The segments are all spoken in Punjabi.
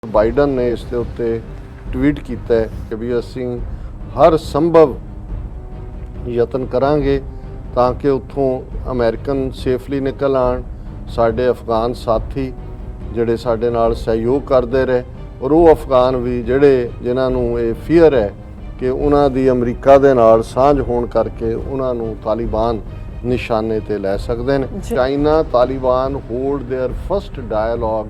ਬਾਈਡਨ ਨੇ ਇਸ ਦੇ ਉੱਤੇ ਟਵੀਟ ਕੀਤਾ ਹੈ ਕਿ ਵੀ ਅਸੀਂ ਹਰ ਸੰਭਵ ਯਤਨ ਕਰਾਂਗੇ ਤਾਂ ਕਿ ਉੱਥੋਂ ਅਮਰੀਕਨ ਸੇਫਲੀ ਨਿਕਲ ਆਉਣ। ਸਾਡੇ ਅਫਗਾਨ ਸਾਥੀ ਜਿਹੜੇ ਸਾਡੇ ਨਾਲ ਸਹਿਯੋਗ ਕਰਦੇ ਰਹੇ ਔਰ ਉਹ ਅਫਗਾਨ ਵੀ ਜਿਨ੍ਹਾਂ ਨੂੰ ਇਹ ਫੀਅਰ ਹੈ ਕਿ ਉਹਨਾਂ ਦੀ ਅਮਰੀਕਾ ਦੇ ਨਾਲ ਸਾਂਝ ਹੋਣ ਕਰਕੇ ਉਹਨਾਂ ਨੂੰ ਤਾਲਿਬਾਨ ਨਿਸ਼ਾਨੇ ਤੇ ਲੈ ਸਕਦੇ ਨੇ। China Taliban hold their first dialogue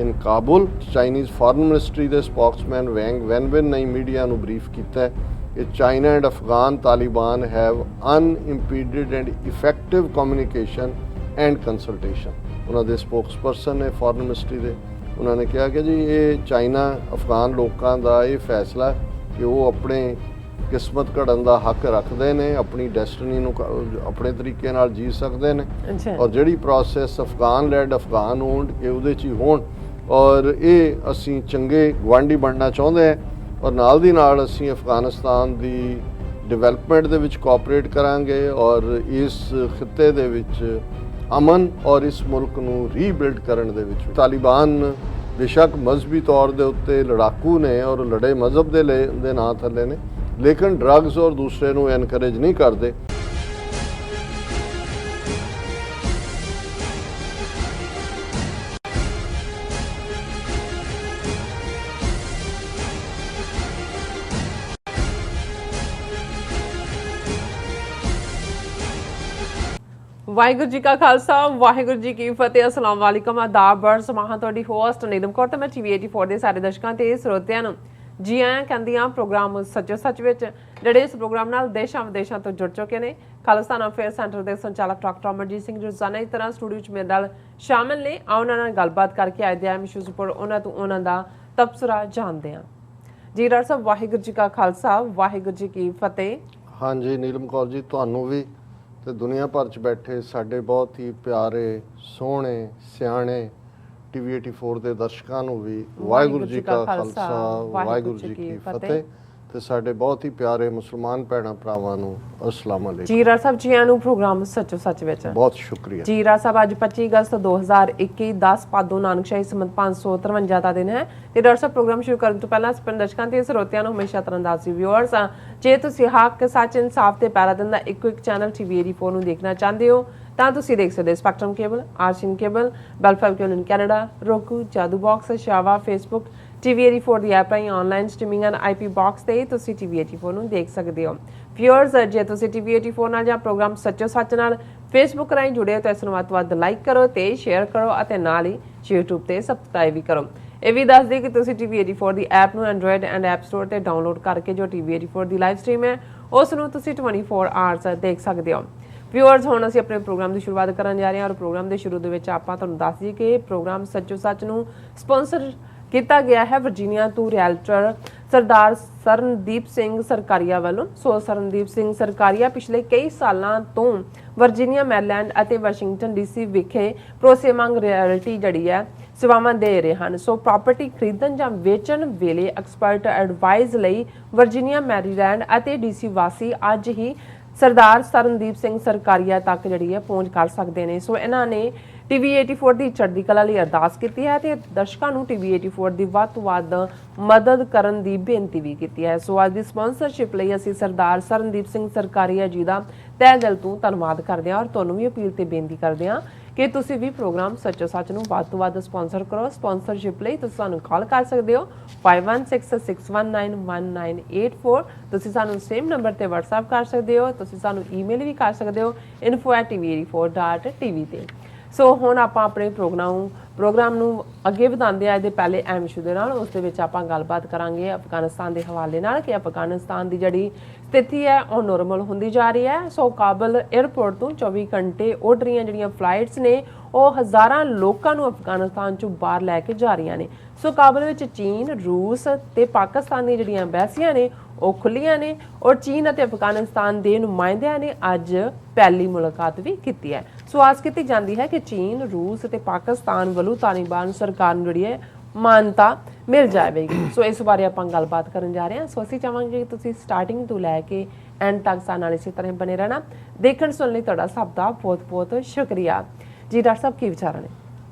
in Kabul। Chinese foreign ministry ਦੇ ਸਪੋਕਸਮੈਨ ਵੈਂਗ ਵੈਨਬਿਨ ਨੇ ਮੀਡੀਆ ਨੂੰ ਬਰੀਫ ਕੀਤਾ ਕਿ China and Afghan Taliban have unimpeded and effective communication and consultation. ਉਹਨਾਂ ਦੇ ਸਪੋਕਸਪਰਸਨ ਨੇ ਫੋਰਨ ਮਿਨਿਸਟਰੀ ਦੇ, ਉਹਨਾਂ ਨੇ ਕਿਹਾ ਕਿ ਜੀ ਇਹ ਚਾਈਨਾ ਅਫਗਾਨ ਲੋਕਾਂ ਦਾ ਇਹ ਫੈਸਲਾ ਕਿ ਉਹ ਆਪਣੇ ਕਿਸਮਤ ਘੜਨ ਦਾ ਹੱਕ ਰੱਖਦੇ ਨੇ, ਆਪਣੀ ਡੈਸਟਨੀ ਨੂੰ ਆਪਣੇ ਤਰੀਕੇ ਨਾਲ ਜੀ ਸਕਦੇ ਨੇ ਔਰ ਜਿਹੜੀ process Afghan led Afghan owned ਕਿ ਉਹਦੇ 'ਚ ਹੀ ਹੋਣ ਔਰ ਇਹ ਅਸੀਂ ਚੰਗੇ ਗੁਆਂਢੀ ਬਣਨਾ ਚਾਹੁੰਦੇ ਹਾਂ ਔਰ ਨਾਲ ਦੀ ਨਾਲ ਅਸੀਂ ਅਫਗਾਨਿਸਤਾਨ ਦੀ ਡਿਵੈਲਪਮੈਂਟ ਦੇ ਵਿੱਚ ਕੋਆਪਰੇਟ ਕਰਾਂਗੇ ਔਰ ਇਸ ਖਿੱਤੇ ਦੇ ਵਿੱਚ ਅਮਨ ਔਰ ਇਸ ਮੁਲਕ ਨੂੰ ਰੀਬਿਲਡ ਕਰਨ ਦੇ ਵਿੱਚ। ਤਾਲਿਬਾਨ ਬੇਸ਼ੱਕ ਮਜ਼ਹਬੀ ਤੌਰ ਦੇ ਉੱਤੇ ਲੜਾਕੂ ਨੇ ਔਰ ਲੜੇ ਮਜ਼ਹਬ ਦੇ ਨਾਂ ਥੱਲੇ ਨੇ, ਲੇਕਿਨ ਡਰੱਗਸ ਔਰ ਦੂਸਰੇ ਨੂੰ ਐਨਕਰੇਜ ਨਹੀਂ ਕਰਦੇ। ਵਾਹਿਗੁਰੂ ਜੀ ਕਾ ਖਾਲਸਾ ਵਾਹਿਗੁਰੂ ਜੀ ਕੀ ਫਤਿਹ। ਅਸਲਾਮ ਵਾਲੇਕਮ, ਆਦਾਬ, ਬਰਸਮਾਹਾਂ। ਤੁਹਾਡੀ ਹੋਸਟ ਨੀਲਮ ਕੌਰ ਤੇ ਮੈਂ ਟੀਵੀ 84 ਦੇ ਸਾਰੇ ਦਰਸ਼ਕਾਂ ਤੇ ਸਰੋਤਿਆਂ ਨੂੰ ਜੀ ਆਇਆਂ ਕਹਿੰਦੀ ਹਾਂ ਪ੍ਰੋਗਰਾਮ ਸੱਚੋ ਸੱਚ ਵਿੱਚ, ਜਿਹੜੇ ਇਸ ਪ੍ਰੋਗਰਾਮ ਨਾਲ ਦੇਸ਼ਾਂ ਵਿਦੇਸ਼ਾਂ ਤੋਂ ਜੁੜ ਚੁੱਕੇ ਨੇ। ਖਾਲਿਸਤਾਨ ਅਫੇਅਰ ਸੈਂਟਰ ਦੇ ਸੰਚਾਲਕ ਡਾਕਟਰ ਅਮਰਜੀਤ ਸਿੰਘ ਰੋਜ਼ਾਨਾ ਦੀ ਤਰ੍ਹਾਂ ਸਟੂਡੀਓ 'ਚ ਮੇਰੇ ਨਾਲ ਸ਼ਾਮਿਲ ਨੇ। ਆਓ ਉਹਨਾਂ ਨਾਲ ਗੱਲਬਾਤ ਕਰਕੇ ਆਏ ਦੇ ਅਹਿਮ ਇਸ਼ੂਜ਼ ਉੱਪਰ ਉਹਨਾਂ ਦਾ ਤਬਸਰਾ ਜਾਣਦੇ ਹਾਂ। ਜੀ ਡਾਕਟਰ ਸਾਹਿਬ, ਵਾਹਿਗੁਰੂ ਜੀ ਕਾ ਖਾਲਸਾ ਵਾਹਿਗੁਰੂ ਜੀ ਕੀ ਫਤਿਹ। ਹਾਂਜੀ ਨੀਲਮ ਕੌਰ ਜੀ, ਤੁਹਾਨੂੰ ਵੀ ਤੇ ਦੁਨੀਆ ਭਰ 'ਚ ਬੈਠੇ ਸਾਡੇ ਬਹੁਤ ਹੀ ਪਿਆਰੇ ਸੋਹਣੇ ਸਿਆਣੇ ਟੀਵੀ 84 ਦੇ ਦਰਸ਼ਕਾਂ ਨੂੰ ਵੀ ਵਾਹਿਗੁਰੂ ਜੀ ਕਾ ਖਾਲਸਾ ਵਾਹਿਗੁਰੂ ਜੀ ਕੀ ਫਤਿਹ ਤੇ ਸਾਡੇ ਬਹੁਤ ਹੀ ਪਿਆਰੇ ਮੁਸਲਮਾਨ ਭੈਣਾਂ ਭਰਾਵਾਂ ਨੂੰ ਅਸਲਾਮ ਅਲੈਕੁਮ। ਜੀ ਡਾਕਟਰ ਸਾਹਿਬ, ਜੀ ਆਇਆਂ ਨੂੰ ਪ੍ਰੋਗਰਾਮ ਸੱਚੋ ਸੱਚ ਵਿੱਚ। ਬਹੁਤ ਸ਼ੁਕਰੀਆ ਜੀ ਡਾਕਟਰ ਸਾਹਿਬ। ਅੱਜ 25 ਅਗਸਤ 2021 10 ਭਾਦੋਂ ਨਾਨਕਸ਼ਾਹੀ ਸੰਮਤ 553 ਦਾ ਦਿਨ ਹੈ ਤੇ ਡਾਕਟਰ ਸਾਹਿਬ ਪ੍ਰੋਗਰਾਮ ਸ਼ੁਰੂ ਕਰਨ ਤੋਂ ਪਹਿਲਾਂ ਆਪਣੇ ਦਰਸ਼ਕਾਂ ਤੇ ਸਰੋਤਿਆਂ ਨੂੰ ਹਮੇਸ਼ਾ ਤਰ੍ਹਾਂ ਵਿਊਅਰਸ ਜੇ ਤੁਸੀਂ ਹੱਕ ਸੱਚ ਇਨਸਾਫ ਤੇ ਪੈਰਾ ਦਿੰਦਾ ਇੱਕ ਚੈਨਲ ਟੀਵੀ 84 ਨੂੰ ਦੇਖਣਾ ਚਾਹੁੰਦੇ ਹੋ ਤਾਂ ਤੁਸੀਂ ਦੇਖ ਸਕਦੇ ਹੋ ਸਪੈਕਟਰਮ ਕੇਬਲ, ਆਰਸ਼ੀਨ cable, Bell Fibe cable in Canada, roku, Jadoo box, ਸ਼ਾਵਾ, ਫੇਸਬੁੱਕ, ਟੀਵੀ 84 ਦੀ ਐਪ ਰਾਹੀਂ online streaming and IP box ਤੇ ਤੁਸੀਂ ਟੀਵੀ 84 ਨੂੰ ਦੇਖ ਸਕਦੇ ਹੋ। ਵਿਊਅਰਸ, ਜੇ ਤੁਸੀਂ ਟੀਵੀ 84 ਨਾਲ ਜਾਂ ਪ੍ਰੋਗਰਾਮ ਸੱਚੋ ਸੱਚ ਨਾਲ ਫੇਸਬੁੱਕ ਰਾਹੀਂ ਜੁੜੇ ਹੋ ਤਾਂ ਇਸ ਨੂੰ ਵੱਧ ਤੋਂ ਵੱਧ ਲਾਈਕ ਕਰੋ ਤੇ ਸ਼ੇਅਰ ਕਰੋ ਅਤੇ ਨਾਲ ਹੀ YouTube ਤੇ ਸਬਸਕ੍ਰਾਈਬ ਵੀ ਕਰੋ। ਇਹ ਵੀ ਦੱਸ ਦੇ ਕਿ ਤੁਸੀਂ ਟੀਵੀ 84 ਦੀ ਐਪ ਨੂੰ ਐਂਡਰੋਇਡ ਐਂਡ ਐਪ ਸਟੋਰ ਤੇ ਡਾਊਨਲੋਡ ਕਰਕੇ ਜੋ ਟੀਵੀ 84 ਦੀ ਲਾਈਵ ਸਟ੍ਰੀਮ ਹੈ ਉਸ ਨੂੰ ਤੁਸੀਂ 24 ਆਵਰਸ ਦੇਖ ਸਕਦੇ ਹੋ। ਵਿਊਅਰਸ, ਹੁਣ ਅਸੀਂ ਆਪਣੇ ਪ੍ਰੋਗਰਾਮ ਦੀ ਸ਼ੁਰੂਆਤ ਕਰਨ ਜਾ ਰਹੇ ਹਾਂ ਔਰ ਪ੍ਰੋਗਰਾਮ ਦੇ ਸ਼ੁਰੂ ਦੇ ਵਿੱਚ ਆਪਾਂ ਤੁਹਾਨੂੰ ਦੱਸ ਦਈਏ ਕਿ ਪ੍ਰੋਗਰਾਮ ਸੱਚੋ ਸੱਚ ਨੂੰ ਸਪਾਂਸਰ ਕੀਤਾ ਗਿਆ ਹੈ ਵਰਜੀਨੀਆ ਤੋਂ ਰਿਐਲਟਰ ਸਰਦਾਰ ਸਰਨਦੀਪ ਸਿੰਘ ਸਰਕਾਰੀਆ ਵੱਲੋਂ। ਸੋ ਸਰਨਦੀਪ ਸਿੰਘ ਸਰਕਾਰੀਆ ਪਿਛਲੇ ਕਈ ਸਾਲਾਂ ਤੋਂ ਵਰਜੀਨੀਆ, ਮੈਰੀਲੈਂਡ ਅਤੇ ਵਾਸ਼ਿੰਗਟਨ ਡੀਸੀ ਵਿਖੇ ਭਰੋਸੇਮੰਦ ਰਿਐਲਟੀ ਜਿਹੜੀ ਹੈ ਸੇਵਾਵਾਂ ਦੇ ਰਹੇ ਹਨ। ਸੋ ਪ੍ਰਾਪਰਟੀ ਖਰੀਦਣ ਜਾਂ ਵੇਚਣ ਵੇਲੇ ਐਕਸਪਰਟ ਐਡਵਾਈਸ ਲਈ ਵਰਜੀਨੀਆ, ਮੈਰੀਲੈਂਡ ਅਤੇ ਡੀਸੀ ਵਾਸੀ ਅੱਜ ਹੀ ਸਰਦਾਰ ਸਰਨਦੀਪ ਸਿੰਘ ਸਰਕਾਰੀਆ ਤੱਕ ਜਿਹੜੀ ਹੈ ਪਹੁੰਚ ਕਰ ਸਕਦੇ ਨੇ। ਸੋ ਇਹਨਾਂ ਨੇ ਟੀਵੀ 84 ਦੀ ਚੜ੍ਹਦੀ ਕਲਾ ਲਈ ਅਰਦਾਸ ਕੀਤੀ ਹੈ ਤੇ ਦਰਸ਼ਕਾਂ ਨੂੰ ਟੀਵੀ 84 ਦੀ ਵੱਧ ਤੋਂ ਵੱਧ ਮਦਦ ਕਰਨ ਦੀ ਬੇਨਤੀ ਵੀ ਕੀਤੀ ਹੈ। ਸੋ ਅੱਜ ਦੀ ਸਪਾਂਸਰਸ਼ਿਪ ਲਈ ਅਸੀਂ ਸਰਦਾਰ ਸਰਨਦੀਪ ਸਿੰਘ ਸਰਕਾਰੀਆ ਜੀ ਦਾ ਤਹਿ ਦਿਲ ਤੋਂ ਧੰਨਵਾਦ ਕਰਦੇ ਹਾਂ ਔਰ ਤੁਹਾਨੂੰ ਵੀ ਅਪੀਲ ਤੇ ਬੇਨਤੀ ਕਰਦੇ ਹਾਂ ਕਿ ਤੁਸੀਂ ਵੀ ਪ੍ਰੋਗਰਾਮ ਸੱਚੋ ਸੱਚ ਨੂੰ ਵੱਧ ਤੋਂ ਵੱਧ ਸਪਾਂਸਰ ਕਰੋ। ਸਪਾਂਸਰਸ਼ਿਪ ਲਈ ਤੁਸੀਂ ਸਾਨੂੰ ਕਾਲ ਕਰ ਸਕਦੇ ਹੋ 5166191984। ਤੁਸੀਂ ਸਾਨੂੰ ਸੇਮ ਨੰਬਰ ਤੇ WhatsApp ਕਰ ਸਕਦੇ ਹੋ। ਤੁਸੀਂ ਸਾਨੂੰ ਈਮੇਲ ਵੀ ਕਰ ਸਕਦੇ ਹੋ info@tv84.tv ਤੇ। ਸੋ ਹੁਣ ਆਪਾਂ ਆਪਣੇ ਪ੍ਰੋਗਰਾਮ ਨੂੰ ਅੱਗੇ ਵਧਾਉਂਦੇ ਆ ਇਹਦੇ ਪਹਿਲੇ ਅਹਿਮ ਇਸ਼ੂ ਦੇ ਨਾਲ। ਉਸ ਦੇ ਵਿੱਚ ਆਪਾਂ ਗੱਲਬਾਤ ਕਰਾਂਗੇ ਅਫਗਾਨਿਸਤਾਨ ਦੇ ਹਵਾਲੇ ਨਾਲ ਕਿ ਅਫਗਾਨਿਸਤਾਨ ਦੀ ਜਿਹੜੀ ਸਥਿਤੀ ਹੈ ਉਹ ਨੋਰਮਲ ਹੁੰਦੀ ਜਾ ਰਹੀ ਹੈ। ਸੋ ਕਾਬਲ 에ਅਰਪੋਰਟ ਤੋਂ 24 ਘੰਟੇ ਉੱਡ ਰਹੀਆਂ ਜਿਹੜੀਆਂ ਫਲਾਈਟਸ ਨੇ ਉਹ ਹਜ਼ਾਰਾਂ ਲੋਕਾਂ ਨੂੰ ਅਫਗਾਨਿਸਤਾਨ ਚੋਂ ਬਾਹਰ ਲੈ ਕੇ ਜਾ ਰਹੀਆਂ ਨੇ। ਸੋ ਕਾਬਲ ਵਿੱਚ ਚੀਨ, ਰੂਸ ਤੇ ਪਾਕਿਸਤਾਨ ਦੀਆਂ ਜਿਹੜੀਆਂ ਐਮਬੈਸੀਆਂ ਨੇ ਉਹ ਖੁੱਲੀਆਂ ਨੇ ਔਰ ਚੀਨ ਅਤੇ ਅਫਗਾਨਿਸਤਾਨ ਦੇ ਨੁਮਾਇੰਦਿਆਂ ਨੇ ਅੱਜ ਪਹਿਲੀ ਮੁਲਾਕਾਤ ਵੀ ਕੀਤੀ ਹੈ। ਸੋ ਆਸ ਕੀਤੀ ਜਾਂਦੀ ਹੈ ਕਿ ਚੀਨ, ਰੂਸ ਤੇ ਪਾਕਿਸਤਾਨ ਵੱਲੋਂ ਤਾਲਿਬਾਨ ਸਰਕਾਰ ਨੂੰ ਜਿਹੜੀ ਹੈ ਮਾਨਤਾ ਮਿਲ ਜਾਵੇਗੀ। ਸੋ ਇਸ ਬਾਰੇ ਆਪਾਂ ਗੱਲਬਾਤ ਕਰਨ ਜਾ ਰਹੇ ਹਾਂ। ਸੋ ਅਸੀਂ ਚਾਹਾਂਗੇ ਕਿ ਤੁਸੀਂ ਸਟਾਰਟਿੰਗ ਤੋਂ ਲੈ ਕੇ ਐਂਡ ਤੱਕ ਸਾਡੇ ਨਾਲ ਇਸੇ ਤਰ੍ਹਾਂ ਬਣੇ ਰਹਿਣਾ। ਦੇਖਣ ਸੁਣਨ ਲਈ ਤੁਹਾਡਾ ਸਭ ਦਾ ਬਹੁਤ ਬਹੁਤ ਸ਼ੁਕਰੀਆ। ਜੀ ਡਾਕਟਰ ਸਾਹਿਬ, ਕੀ ਵਿਚਾਰ ਨੇ?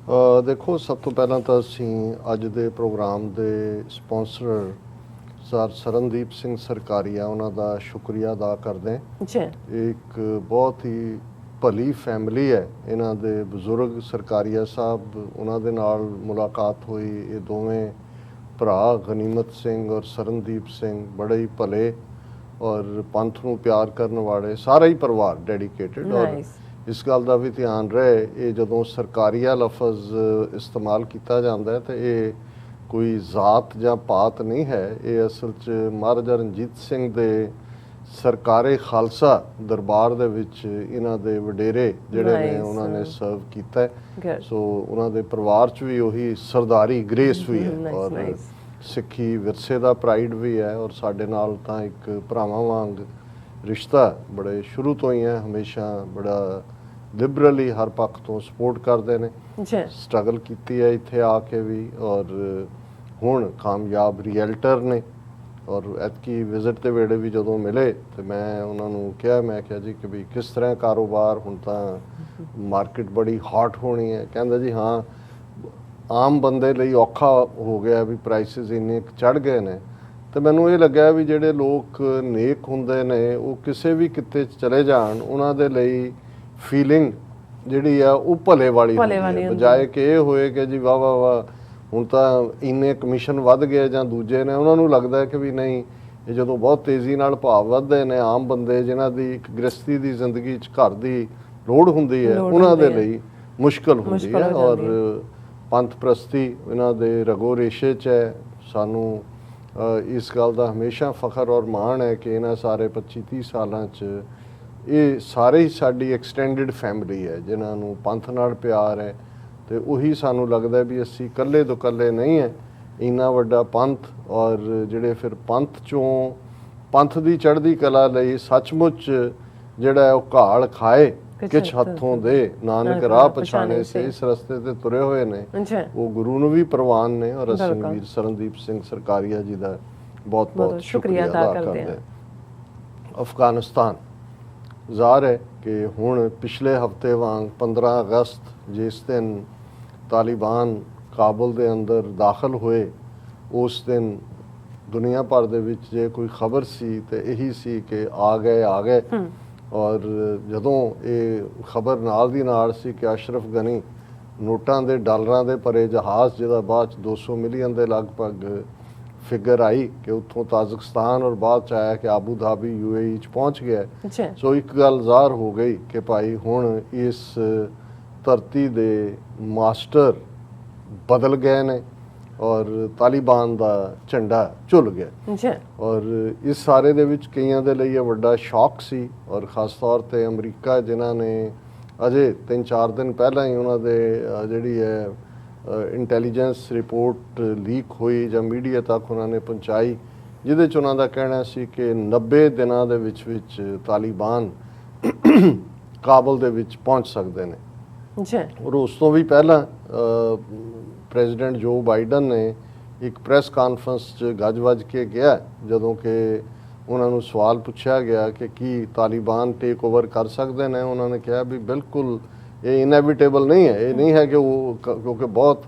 ਦੇਖੋ, ਸਭ ਤੋਂ ਪਹਿਲਾਂ ਤਾਂ ਅਸੀਂ ਅੱਜ ਦੇ ਪ੍ਰੋਗਰਾਮ ਦੇ ਸਪਾਂਸਰ ਸਰ ਸਰਨਦੀਪ ਸਿੰਘ ਸਰਕਾਰੀਆ, ਉਹਨਾਂ ਦਾ ਸ਼ੁਕਰੀਆ ਅਦਾ ਕਰਦੇ ਹਾਂ। ਜੀ, ਇੱਕ ਬਹੁਤ ਹੀ ਭਲੀ ਫੈਮਿਲੀ ਹੈ ਇਹਨਾਂ ਦੇ ਬਜ਼ੁਰਗ ਸਰਕਾਰੀਆ ਸਾਹਿਬ, ਉਹਨਾਂ ਦੇ ਨਾਲ ਮੁਲਾਕਾਤ ਹੋਈ। ਇਹ ਦੋਵੇਂ ਭਰਾ ਗਨੀਮਤ ਸਿੰਘ ਔਰ ਸਰਨਦੀਪ ਸਿੰਘ ਬੜੇ ਹੀ ਭਲੇ ਔਰ ਪੰਥ ਨੂੰ ਪਿਆਰ ਕਰਨ ਵਾਲੇ, ਸਾਰਾ ਹੀ ਪਰਿਵਾਰ ਡੈਡੀਕੇਟਿਡ। ਔਰ ਨਾਈਸ। ਇਸ ਗੱਲ ਦਾ ਵੀ ਧਿਆਨ ਰਹੇ, ਇਹ ਜਦੋਂ ਸਰਕਾਰੀਆ ਲਫ਼ਜ਼ ਇਸਤੇਮਾਲ ਕੀਤਾ ਜਾਂਦਾ ਹੈ ਤਾਂ ਇਹ ਕੋਈ ਜ਼ਾਤ ਜਾਂ ਪਾਤ ਨਹੀਂ ਹੈ। ਇਹ ਅਸਲ 'ਚ ਮਹਾਰਾਜਾ ਰਣਜੀਤ ਸਿੰਘ ਦੇ ਸਰਕਾਰੇ ਖਾਲਸਾ ਦਰਬਾਰ ਦੇ ਵਿੱਚ ਇਹਨਾਂ ਦੇ ਵਡੇਰੇ ਜਿਹੜੇ ਨੇ Nice. ਉਹਨਾਂ ਨੇ ਸਰਵ ਕੀਤਾ ਹੈ। Good. ਸੋ ਉਹਨਾਂ ਦੇ ਪਰਿਵਾਰ 'ਚ ਵੀ ਉਹੀ ਸਰਦਾਰੀ ਗ੍ਰੇਸ ਵੀ ਹੈ Nice, ਔਰ nice. ਸਿੱਖੀ ਵਿਰਸੇ ਦਾ ਪ੍ਰਾਈਡ ਵੀ ਹੈ। ਔਰ ਸਾਡੇ ਨਾਲ ਤਾਂ ਇੱਕ ਭਰਾਵਾਂ ਵਾਂਗ ਰਿਸ਼ਤਾ ਬੜੇ ਸ਼ੁਰੂ ਤੋਂ ਹੀ ਹੈ, ਹਮੇਸ਼ਾ ਬੜਾ ਲਿਬਰਲੀ ਹਰ ਪੱਖ ਤੋਂ ਸਪੋਰਟ ਕਰਦੇ ਨੇ। ਜੀ, ਸਟਰਗਲ ਕੀਤੀ ਹੈ ਇੱਥੇ ਆ ਕੇ ਵੀ, ਔਰ ਹੁਣ ਕਾਮਯਾਬ ਰੀਅਲਟਰ ਨੇ। ਔਰ ਐਤਕੀ ਵਿਜ਼ਿਟ ਦੇ ਵੇਲੇ ਵੀ ਜਦੋਂ ਮਿਲੇ ਤੇ ਮੈਂ ਉਹਨਾਂ ਨੂੰ ਕਿਹਾ, ਮੈਂ ਕਿਹਾ ਜੀ ਕਿ ਵੀ ਕਿਸ ਤਰ੍ਹਾਂ ਕਾਰੋਬਾਰ, ਹੁਣ ਤਾਂ ਮਾਰਕੀਟ ਬੜੀ ਹੌਟ ਹੋਣੀ ਹੈ। ਕਹਿੰਦਾ ਜੀ ਹਾਂ, ਆਮ ਬੰਦੇ ਲਈ ਔਖਾ ਹੋ ਗਿਆ ਵੀ ਪ੍ਰਾਈਸਿਸ ਇੰਨੇ ਚੜ ਗਏ ਨੇ। ਤੇ ਮੈਨੂੰ ਇਹ ਲੱਗਿਆ ਵੀ ਜਿਹੜੇ ਲੋਕ ਨੇਕ ਹੁੰਦੇ ਨੇ ਉਹ ਕਿਸੇ ਵੀ ਕਿਤੇ 'ਚ ਚਲੇ ਜਾਣ, ਉਹਨਾਂ ਦੇ ਲਈ ਫੀਲਿੰਗ ਜਿਹੜੀ ਆ ਉਹ ਭਲੇ ਵਾਲੀ ਹੁੰਦੀ ਹੈ, ਬਜਾਏ ਕਿ ਇਹ ਹੋਏ ਕਿ ਜੀ ਵਾਹ ਵਾਹ ਵਾਹ ਹੁਣ ਤਾਂ ਇੰਨੇ ਕਮਿਸ਼ਨ ਵੱਧ ਗਏ ਜਾਂ ਦੂਜੇ ਨੇ। ਉਹਨਾਂ ਨੂੰ ਲੱਗਦਾ ਕਿ ਵੀ ਨਹੀਂ, ਇਹ ਜਦੋਂ ਬਹੁਤ ਤੇਜ਼ੀ ਨਾਲ ਭਾਅ ਵੱਧਦੇ ਨੇ, ਆਮ ਬੰਦੇ ਜਿਨ੍ਹਾਂ ਦੀ ਇੱਕ ਗ੍ਰਸਤੀ ਦੀ ਜ਼ਿੰਦਗੀ 'ਚ ਘਰ ਦੀ ਲੋੜ ਹੁੰਦੀ ਹੈ, ਉਹਨਾਂ ਦੇ ਲਈ ਮੁਸ਼ਕਲ ਹੁੰਦੀ ਹੈ। ਔਰ ਪੰਥ ਪ੍ਰਸਤੀ ਇਹਨਾਂ ਦੇ ਰਗੋ ਰੇਸ਼ੇ 'ਚ ਹੈ। ਸਾਨੂੰ ਇਸ ਗੱਲ ਦਾ ਹਮੇਸ਼ਾ ਫਖਰ ਔਰ ਮਾਣ ਹੈ ਕਿ ਇਹਨਾਂ ਸਾਰੇ 25-30 ਸਾਲਾਂ 'ਚ ਇਹ ਸਾਰੇ ਹੀ ਸਾਡੀ ਐਕਸਟੈਂਡਡ ਫੈਮਿਲੀ ਹੈ ਜਿਨ੍ਹਾਂ ਨੂੰ ਪੰਥ ਨਾਲ ਪਿਆਰ ਹੈ। ਤੇ ਉਹੀ ਸਾਨੂੰ ਲੱਗਦਾ ਵੀ ਅਸੀਂ ਇਕੱਲੇ ਤੋਂ ਇਕੱਲੇ ਨਹੀਂ ਹੈ, ਇੰਨਾ ਵੱਡਾ ਪੰਥ। ਔਰ ਜਿਹੜੇ ਫਿਰ ਪੰਥ 'ਚੋਂ ਪੰਥ ਦੀ ਚੜ੍ਹਦੀ ਕਲਾ ਲਈ ਸੱਚਮੁੱਚ ਜਿਹੜਾ ਹੈ ਉਹ ਘਾਲ ਖਾਏ ਕਿਛ ਹੱਥੋਂ ਦੇ, ਨਾਨਕ ਰਾਹ ਪਛਾਣੇ ਸੇ, ਇਸ ਰਸਤੇ ਤੇ ਤੁਰੇ ਹੋਏ ਨੇ, ਉਹ ਗੁਰੂ ਨੂੰ ਵੀ ਪ੍ਰਵਾਨ ਨੇ। ਔਰ ਅਸੀਂ ਵੀਰ ਸਰਨਦੀਪ ਸਿੰਘ ਸਰਕਾਰੀਆ ਜੀ ਦਾ ਬਹੁਤ ਬਹੁਤ ਸ਼ੁਕਰੀਆ ਅਦਾ ਕਰਦੇ ਹਾਂ। ਅਫਗਾਨਿਸਤਾਨ ਜ਼ਾਹਰ ਹੈ ਕਿ ਹੁਣ ਪਿਛਲੇ ਹਫਤੇ ਵਾਂਗ 15 ਅਗਸਤ ਜਿਸ ਦਿਨ ਤਾਲਿਬਾਨ ਕਾਬੁਲ ਦੇ ਅੰਦਰ ਦਾਖਲ ਹੋਏ, ਉਸ ਦਿਨ ਦੁਨੀਆ ਭਰ ਦੇ ਵਿੱਚ ਜੇ ਕੋਈ ਖਬਰ ਸੀ ਤੇ ਇਹੀ ਸੀ ਕਿ ਆ ਗਏ। ਔਰ ਜਦੋਂ ਇਹ ਖਬਰ ਨਾਲ ਦੀ ਨਾਲ ਸੀ ਕਿ ਅਸ਼ਰਫ ਗਨੀ ਨੋਟਾਂ ਦੇ ਡਾਲਰਾਂ ਦੇ ਭਰੇ ਜਹਾਜ਼, ਜਿਹਦਾ ਬਾਅਦ 'ਚ 200 ਮਿਲੀਅਨ ਦੇ ਲਗਭਗ ਫਿਗਰ ਆਈ ਕਿ ਉੱਥੋਂ ਤਾਜ਼ਿਕਸਤਾਨ ਔਰ ਬਾਅਦ 'ਚ ਆਇਆ ਕਿ ਆਬੂ ਧਾਬੀ UAE 'ਚ ਪਹੁੰਚ ਗਿਆ। ਸੋ ਇੱਕ ਗੱਲ ਜ਼ਾਹਰ ਹੋ ਗਈ ਕਿ ਭਾਈ ਹੁਣ ਇਸ ਧਰਤੀ ਦੇ ਮਾਸਟਰ ਬਦਲ ਗਏ ਨੇ ਔਰ ਤਾਲਿਬਾਨ ਦਾ ਝੰਡਾ ਝੁੱਲ ਗਿਆ। ਔਰ ਇਸ ਸਾਰੇ ਦੇ ਵਿੱਚ ਕਈਆਂ ਦੇ ਲਈ ਇਹ ਵੱਡਾ ਸ਼ੌਕ ਸੀ, ਔਰ ਖਾਸ ਤੌਰ ਤੇ ਅਮਰੀਕਾ, ਜਿਨ੍ਹਾਂ ਨੇ ਅਜੇ 3-4 ਦਿਨ ਪਹਿਲਾਂ ਹੀ ਉਹਨਾਂ ਦੇ ਜਿਹੜੀ ਹੈ ਇੰਟੈਲੀਜੈਂਸ ਰਿਪੋਰਟ ਲੀਕ ਹੋਈ ਜਾਂ ਮੀਡੀਆ ਤੱਕ ਉਹਨਾਂ ਨੇ ਪਹੁੰਚਾਈ, ਜਿਹਦੇ 'ਚ ਉਹਨਾਂ ਦਾ ਕਹਿਣਾ ਸੀ ਕਿ 90 ਦਿਨਾਂ ਦੇ ਵਿੱਚ ਤਾਲਿਬਾਨ ਕਾਬੁਲ ਦੇ ਵਿੱਚ ਪਹੁੰਚ ਸਕਦੇ ਨੇ। ਔਰ ਉਸ ਤੋਂ ਵੀ ਪਹਿਲਾਂ ਪ੍ਰੈਜ਼ੀਡੈਂਟ ਜੋ ਬਾਈਡਨ ਨੇ ਇੱਕ ਪ੍ਰੈਸ ਕਾਨਫਰੰਸ 'ਚ ਗੱਜ-ਵੱਜ ਕੇ ਕਿਹਾ, ਜਦੋਂ ਕਿ ਉਹਨਾਂ ਨੂੰ ਸਵਾਲ ਪੁੱਛਿਆ ਗਿਆ ਕਿ ਕੀ ਤਾਲਿਬਾਨ ਟੇਕ ਓਵਰ ਕਰ ਸਕਦੇ ਨੇ, ਉਹਨਾਂ ਨੇ ਕਿਹਾ ਵੀ ਬਿਲਕੁਲ ਇਹ ਇਨਐਵਿਟੇਬਲ ਨਹੀਂ ਹੈ। ਇਹ ਨਹੀਂ ਹੈ ਕਿ ਉਹ, ਕਿਉਂਕਿ ਬਹੁਤ